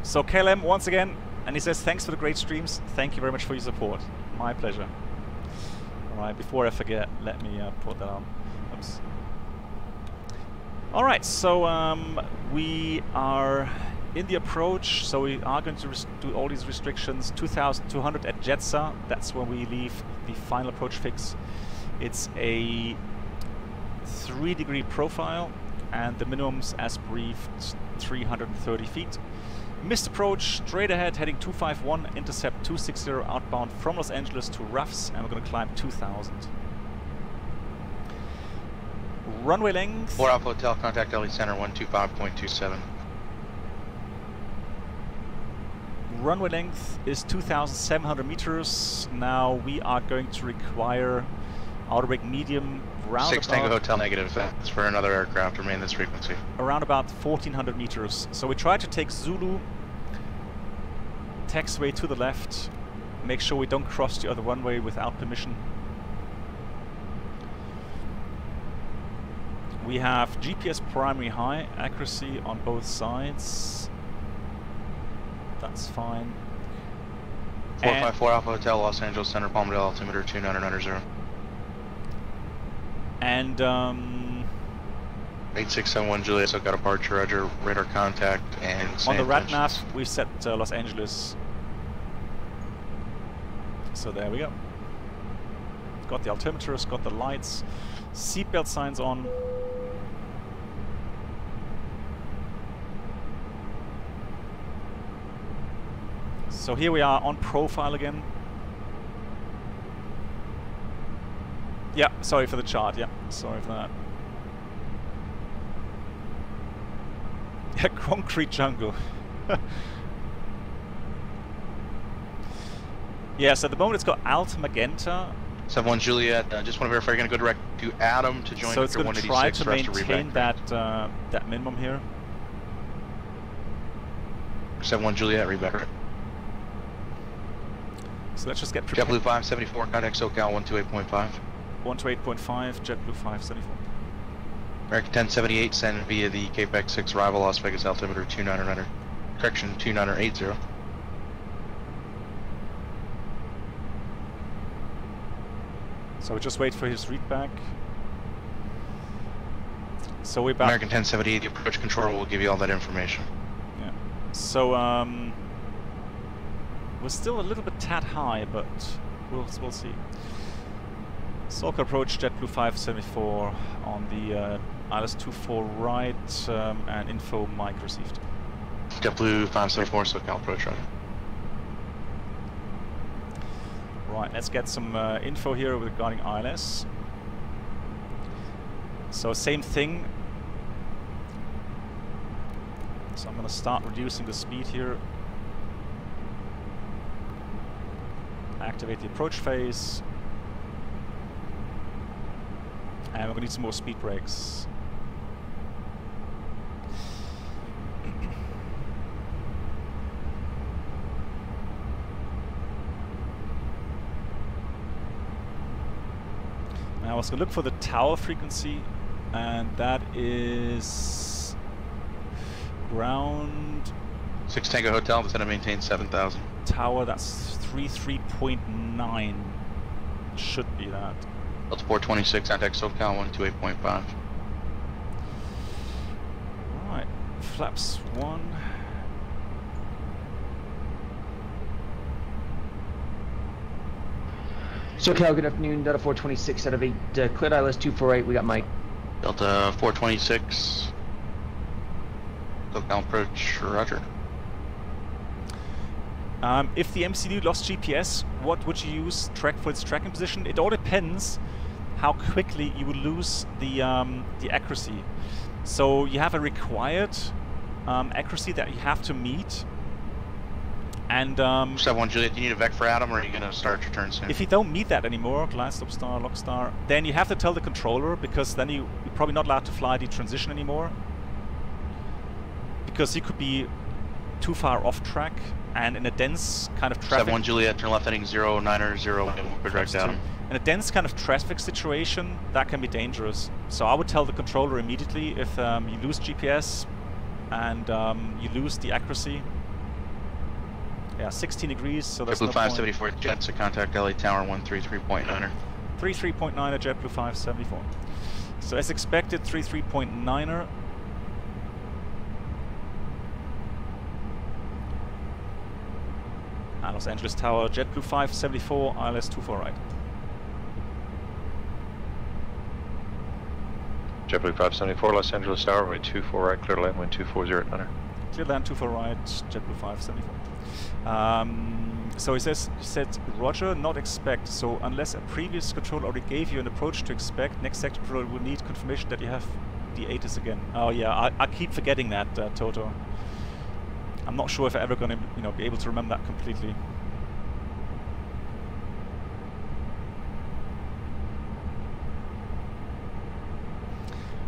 So KLM once again, and he says thanks for the great streams. Thank you very much for your support. My pleasure. Alright, before I forget, let me put that on. Oops. Alright, so we are in the approach, so we are going to do all these restrictions. 2,200 at Jetsa, that's when we leave the final approach fix. It's a 3-degree profile, and the minimums as briefed 330 feet. Missed approach, straight ahead, heading 251, intercept 260 outbound from Los Angeles to Ruffs, and we're going to climb 2,000. Runway length. 4 Alpha Hotel, contact LE Center 125.27. Runway length is 2,700 meters. Now we are going to require outer brake medium round 6 Tango Hotel negative. That's for another aircraft. Remain this frequency. Around about 1,400 meters. So we try to take Zulu, taxiway to the left, make sure we don't cross the other runway without permission. We have GPS primary high, accuracy on both sides. That's fine. 454 Alpha Hotel, Los Angeles Center, Palmdale, altimeter 2990. And 8671 Juliet, so got departure, Roger, radar contact, and on the rat nav we set Los Angeles. So there we go. Got the altimeters, got the lights, seatbelt signs on. So here we are on profile again. Yeah, sorry for the chart, yeah, sorry for that. Yeah, concrete jungle. Yeah, so at the moment it's got alt magenta. 71 Juliet, just want to verify you're going to go direct to Adam to join. So it's going to try to maintain that that minimum here. 71 Juliet, reback. So let's just get prepared. JetBlue 574, contact SoCal 128.5. 128.5, JetBlue 574. American 1078, send via the KABQ 6 arrival, Las Vegas altimeter 2990. Correction, 2980. So we just wait for his read back. So we're back. American 1078, the approach controller will give you all that information. Yeah. So we're still a little bit tad high, but we'll see. Sulk approach JetBlue 574 on the ILS-24 right, and info mic received. JetBlue 574, SoCal approach running. Right, let's get some info here regarding ILS. So same thing. So I'm going to start reducing the speed here. Activate the approach phase. And we're going to need some more speed brakes. Now I was going to look for the tower frequency, and that is ground. 6 Tango Hotel, descend and maintain 7,000. Tower, that's 33.9. Should be that. Delta 426, contact SoCal 128.5. Right, flaps 1. SoCal, good afternoon. Delta 426 out of 8, cleared ILS 248. We got Mike. Delta 426, SoCal approach, Roger. If the MCU lost GPS, what would you use for its tracking position? It all depends how quickly you will lose the accuracy. So you have a required accuracy that you have to meet. And 71 Juliet, do you need a VEC for Adam, or are you going to start your turn soon? If you don't meet that anymore, glide stop star, lock star, then you have to tell the controller, because then you're probably not allowed to fly the transition anymore. Because you could be too far off track and in a dense kind of traffic. 71 Juliet, turn left heading 090, we'll direct Adam. In a dense kind of traffic situation, that can be dangerous. So I would tell the controller immediately if you lose GPS and you lose the accuracy. Yeah, 16 degrees, so that's JetBlue 574 jets to contact LA Tower 133.9er. 33.9er JetBlue 574. So as expected, 33.9er. And Los Angeles Tower, JetBlue 574, ILS 24 right. JetBlue 574, Los Angeles Tower, wind 24 right, clear land, wind 240 at Hunter. Clear land 24 right, JetBlue 574. So he said, Roger, not expect. So unless a previous controller already gave you an approach to expect, next sector controller will need confirmation that you have the ATIS again. Oh yeah, I keep forgetting that, Toto. I'm not sure if I'm ever going to, be able to remember that completely.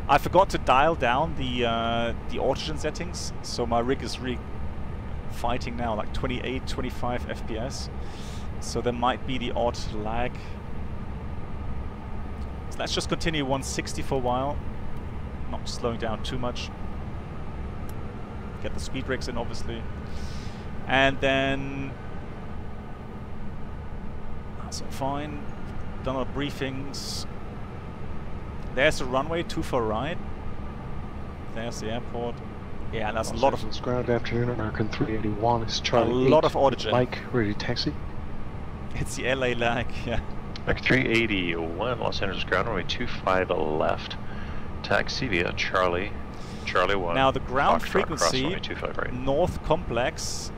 I forgot to dial down the oxygen settings, so my rig is really fighting now like 28, 25 FPS. So there might be the odd lag. So let's just continue 160 for a while, not slowing down too much. Get the speed brakes in, obviously, and then that's all fine. Done our briefings. There's the runway 24 right. There's the airport. Yeah, and that's a lot of ground afternoon. American 381 is Charlie. A lot of oxygen. Mike, ready to taxi. It's the LA lag. Yeah. American 381, Los Angeles ground runway 25 left. Taxi via Charlie 1. Now the ground Foxtrot, frequency right. North Complex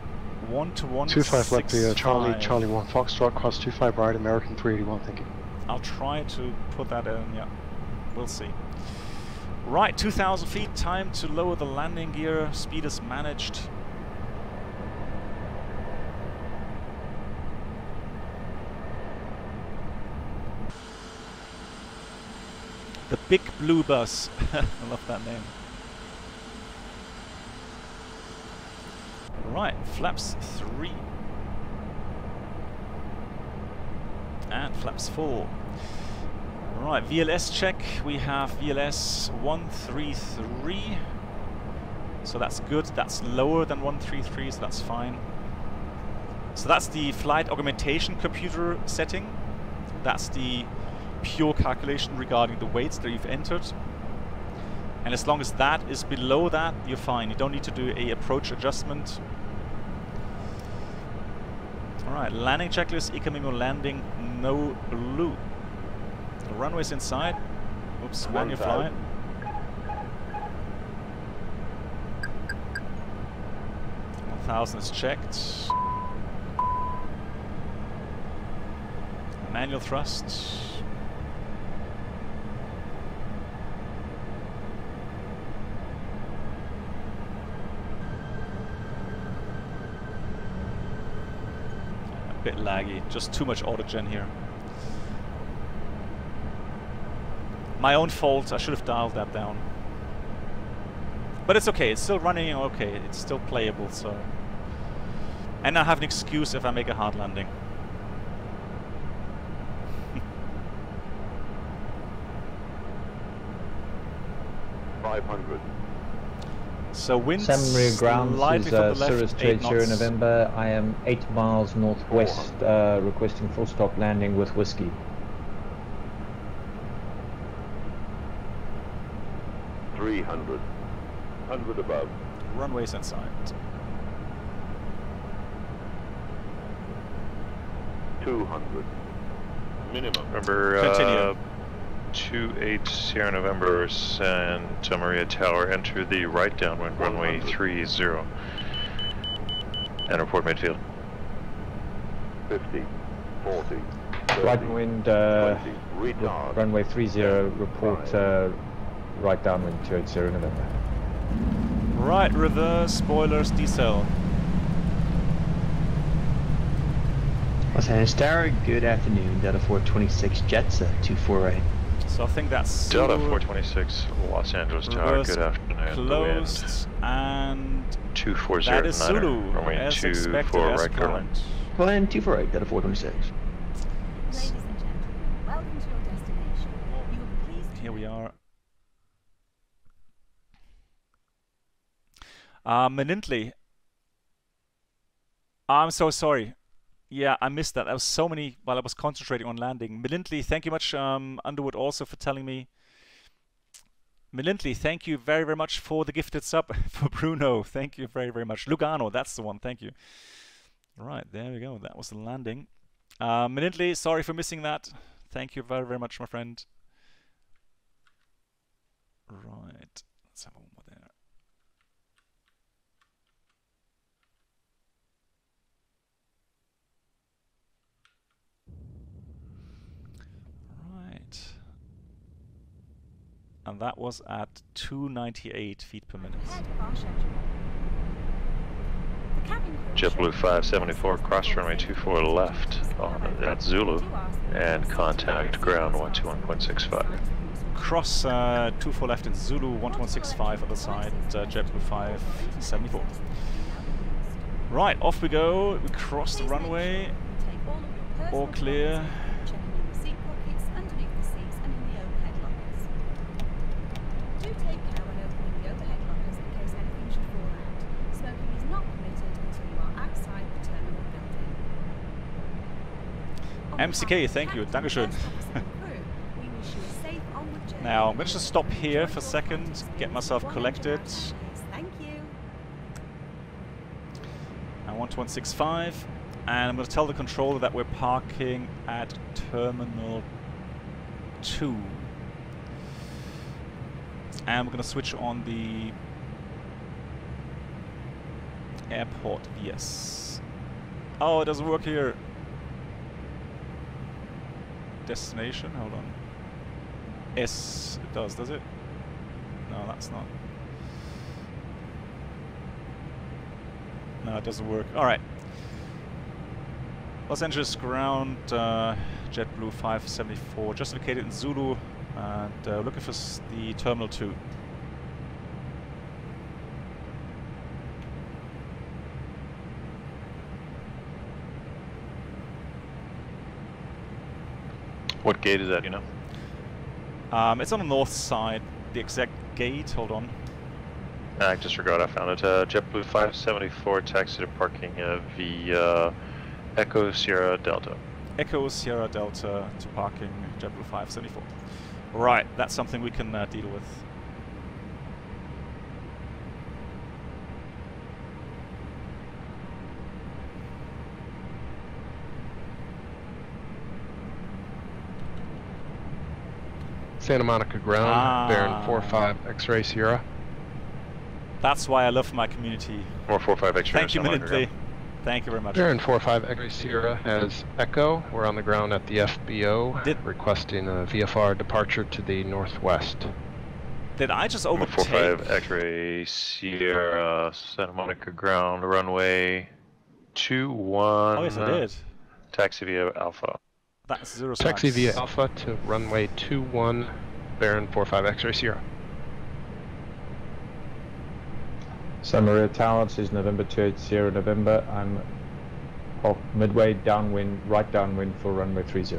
1-1. 25 left via Charlie 1 Foxtrot, cross 25 right, American 381, thank you. I'll try to put that in, yeah. We'll see. Right, 2,000 feet, time to lower the landing gear. Speed is managed. The Big Blue Bus. I love that name. Right, flaps 3. And flaps 4. Right, VLS check. We have VLS 133. So that's good. That's lower than 133, so that's fine. So that's the flight augmentation computer setting. That's the pure calculation regarding the weights that you've entered. And as long as that is below that, you're fine. You don't need to do a approach adjustment. Alright, landing checklist, Ikamimo landing, no blue. The runway's inside. Oops, manual flight. $1,000 is checked. Manual thrust. A bit laggy, just too much autogen here. My own fault, I should have dialed that down. But it's okay, it's still running okay, it's still playable, so... And I have an excuse if I make a hard landing. So wind Samurai grounds slightly is from the left, Cirrus 8 Trade Sierra knots. November. I am 8 miles northwest, requesting full stop landing with whiskey. 300. 100 above. Runways inside. 200. Minimum. Remember, 28 Sierra November, Santa Maria Tower, enter the right downwind runway 30. And report midfield. 50. 40. 30, Right wind, 20, runway 30, report right downwind 28 Sierra November. Right, reverse, spoilers, decel. Los Angeles Tower, good afternoon. Delta 426 Jetsa 248. So I think that's Delta 426 Los Angeles Tower, good afternoon. Closed, and 240 that is Zulu, runway as 24 expected, as right current. planned. Plan 248, Delta 426. Ladies and gentlemen, welcome to your destination. You will be pleased to Here we are. Menindley. I'm so sorry. Yeah, I missed that. There was so many while I was concentrating on landing. Menindley, thank you much, Underwood, also for telling me. Menindley, thank you very, very much for the gifted sub. For Bruno, thank you very, very much. Lugano, that's the one, thank you. Right, there we go. That was the landing. Menindley, sorry for missing that. Thank you very, very much, my friend. Right, let's have one more there. And that was at 298 feet per minute. JetBlue 574, cross runway 24 left at Zulu, and contact ground 121.65. Cross 24 left at Zulu, 12165 other side, JetBlue 574. Right, off we go. We cross the runway. All clear. MCK, thank you, Dankeschön. Now, I'm going to just stop here for a second, get myself collected. Thank you. And 12165, and I'm going to tell the controller that we're parking at Terminal 2. And we're going to switch on the airport VS. Oh, it doesn't work here. Destination, hold on. Yes, it does it? No, that's not. No, it doesn't work. Alright. Los Angeles ground, JetBlue 574, just located in Zulu, and looking for the Terminal 2. What gate is that, you know? It's on the north side, the exact gate, hold on. I just forgot I found it. JetBlue 574, taxi to parking via Echo Sierra Delta. Echo Sierra Delta to parking, JetBlue 574. Right, that's something we can deal with. Santa Monica ground, bearing 45 X-ray Sierra. That's why I love my community. Or 45 X-ray. Thank you, Minutely. Thank you very much. Bearing 45 X-ray Sierra has Echo. We're on the ground at the FBO, requesting a VFR departure to the northwest. Did I just overtake? 45 X-ray Sierra, Santa Monica ground, runway 21. Oh yes, I did. Taxi via Alpha. That's 0 Taxi via Alpha to runway 21, bearing 45 X-ray Sierra. Santa Maria Tower, this is November 280 November. I'm off midway downwind, right downwind for runway 30.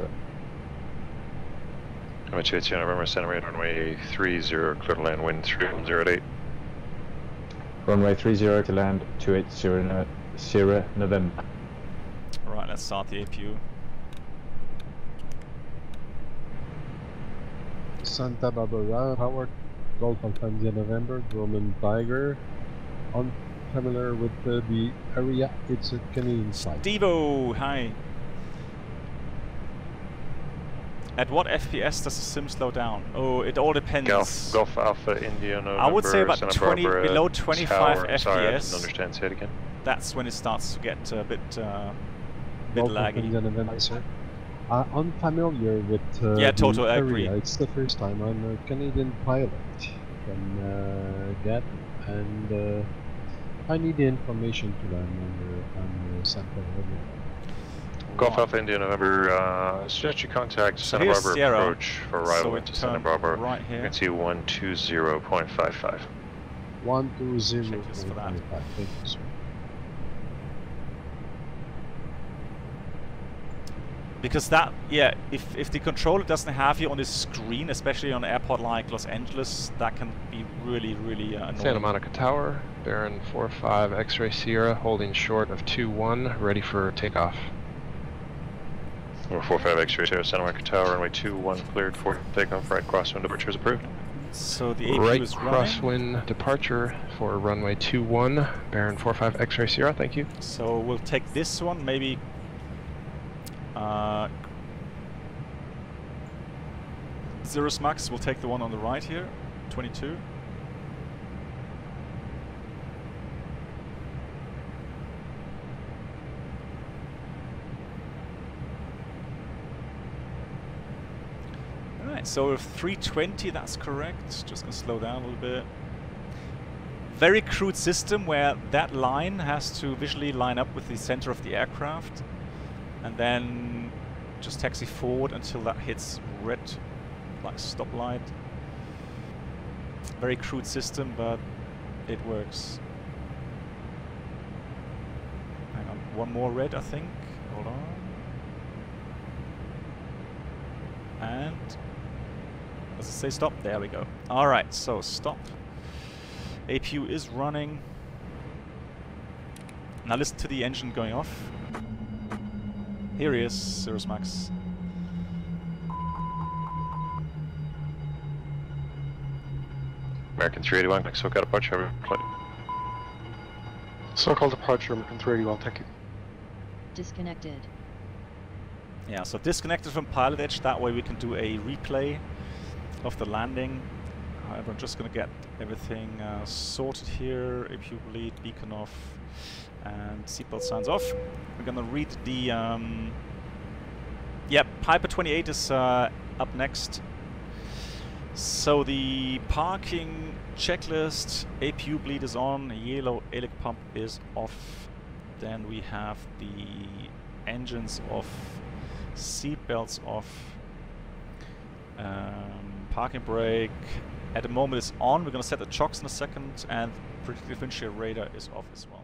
Runway 280 November, Santa Maria, runway 30, clear to land, wind 3108. Runway 30 to land, 280 Sierra November. Alright, let's start the APU. Santa Barbara, Howard, Golf Alpha November, Roman Tiger. Unfamiliar with the area, it's a Canadian flight. Stevo, hi. At what FPS does the sim slow down? Oh, it all depends. Golf Alpha India November, I would say about Santa 20, Barbara, below 25 Tower. FPS. Sorry, I didn't understand. Say it again. That's when it starts to get a bit Golf laggy. November, sir. Unfamiliar with yeah, total, the I agree. area. It's the first time I'm a Canadian pilot from GAT, and I need the information to land on Santa Barbara. Golf Alpha India November, suggest you contact Santa here's Barbara Sierra. approach for arrival So into Santa Barbara. Right here. You can see 120.55. 120.55. Thank you, sir. Because that, yeah, if the controller doesn't have you on the screen, especially on an airport like Los Angeles, that can be really, really annoying. Santa Monica Tower, bearing 45 X-ray Sierra, holding short of 21, ready for takeoff. Number 45 X-ray Sierra, Santa Monica Tower, runway 21 cleared for takeoff, right crosswind departure is approved. So the APU right is running. crosswind departure for runway 21, bearing 45 X-ray Sierra, thank you. So we'll take this one, maybe Zerus Max, we'll take the one on the right here, 22. Alright, so with 320, that's correct. Just gonna slow down a little bit. Very crude system where that line has to visually line up with the center of the aircraft, and then just taxi forward until that hits red, like stoplight. Very crude system, but it works. Hang on, one more red, I think. Hold on. And does it say stop? There we go. Alright, so stop. APU is running. Now listen to the engine going off. Here he is, Cirrus Max. American 381, SoCal departure, have a flight. SoCal departure, American 381, thank you. Disconnected. Yeah, so disconnected from PilotEdge, that way we can do a replay of the landing. However, I'm just going to get everything sorted here. APU bleed, beacon off, And seatbelt signs off. We're gonna read the yeah, Piper 28 is up next. So the parking checklist, APU bleed is on, yellow helic pump is off. Then we have the engines off, seatbelts off, parking brake at the moment is on. We're gonna set the chocks in a second, and predictive windshield radar is off as well.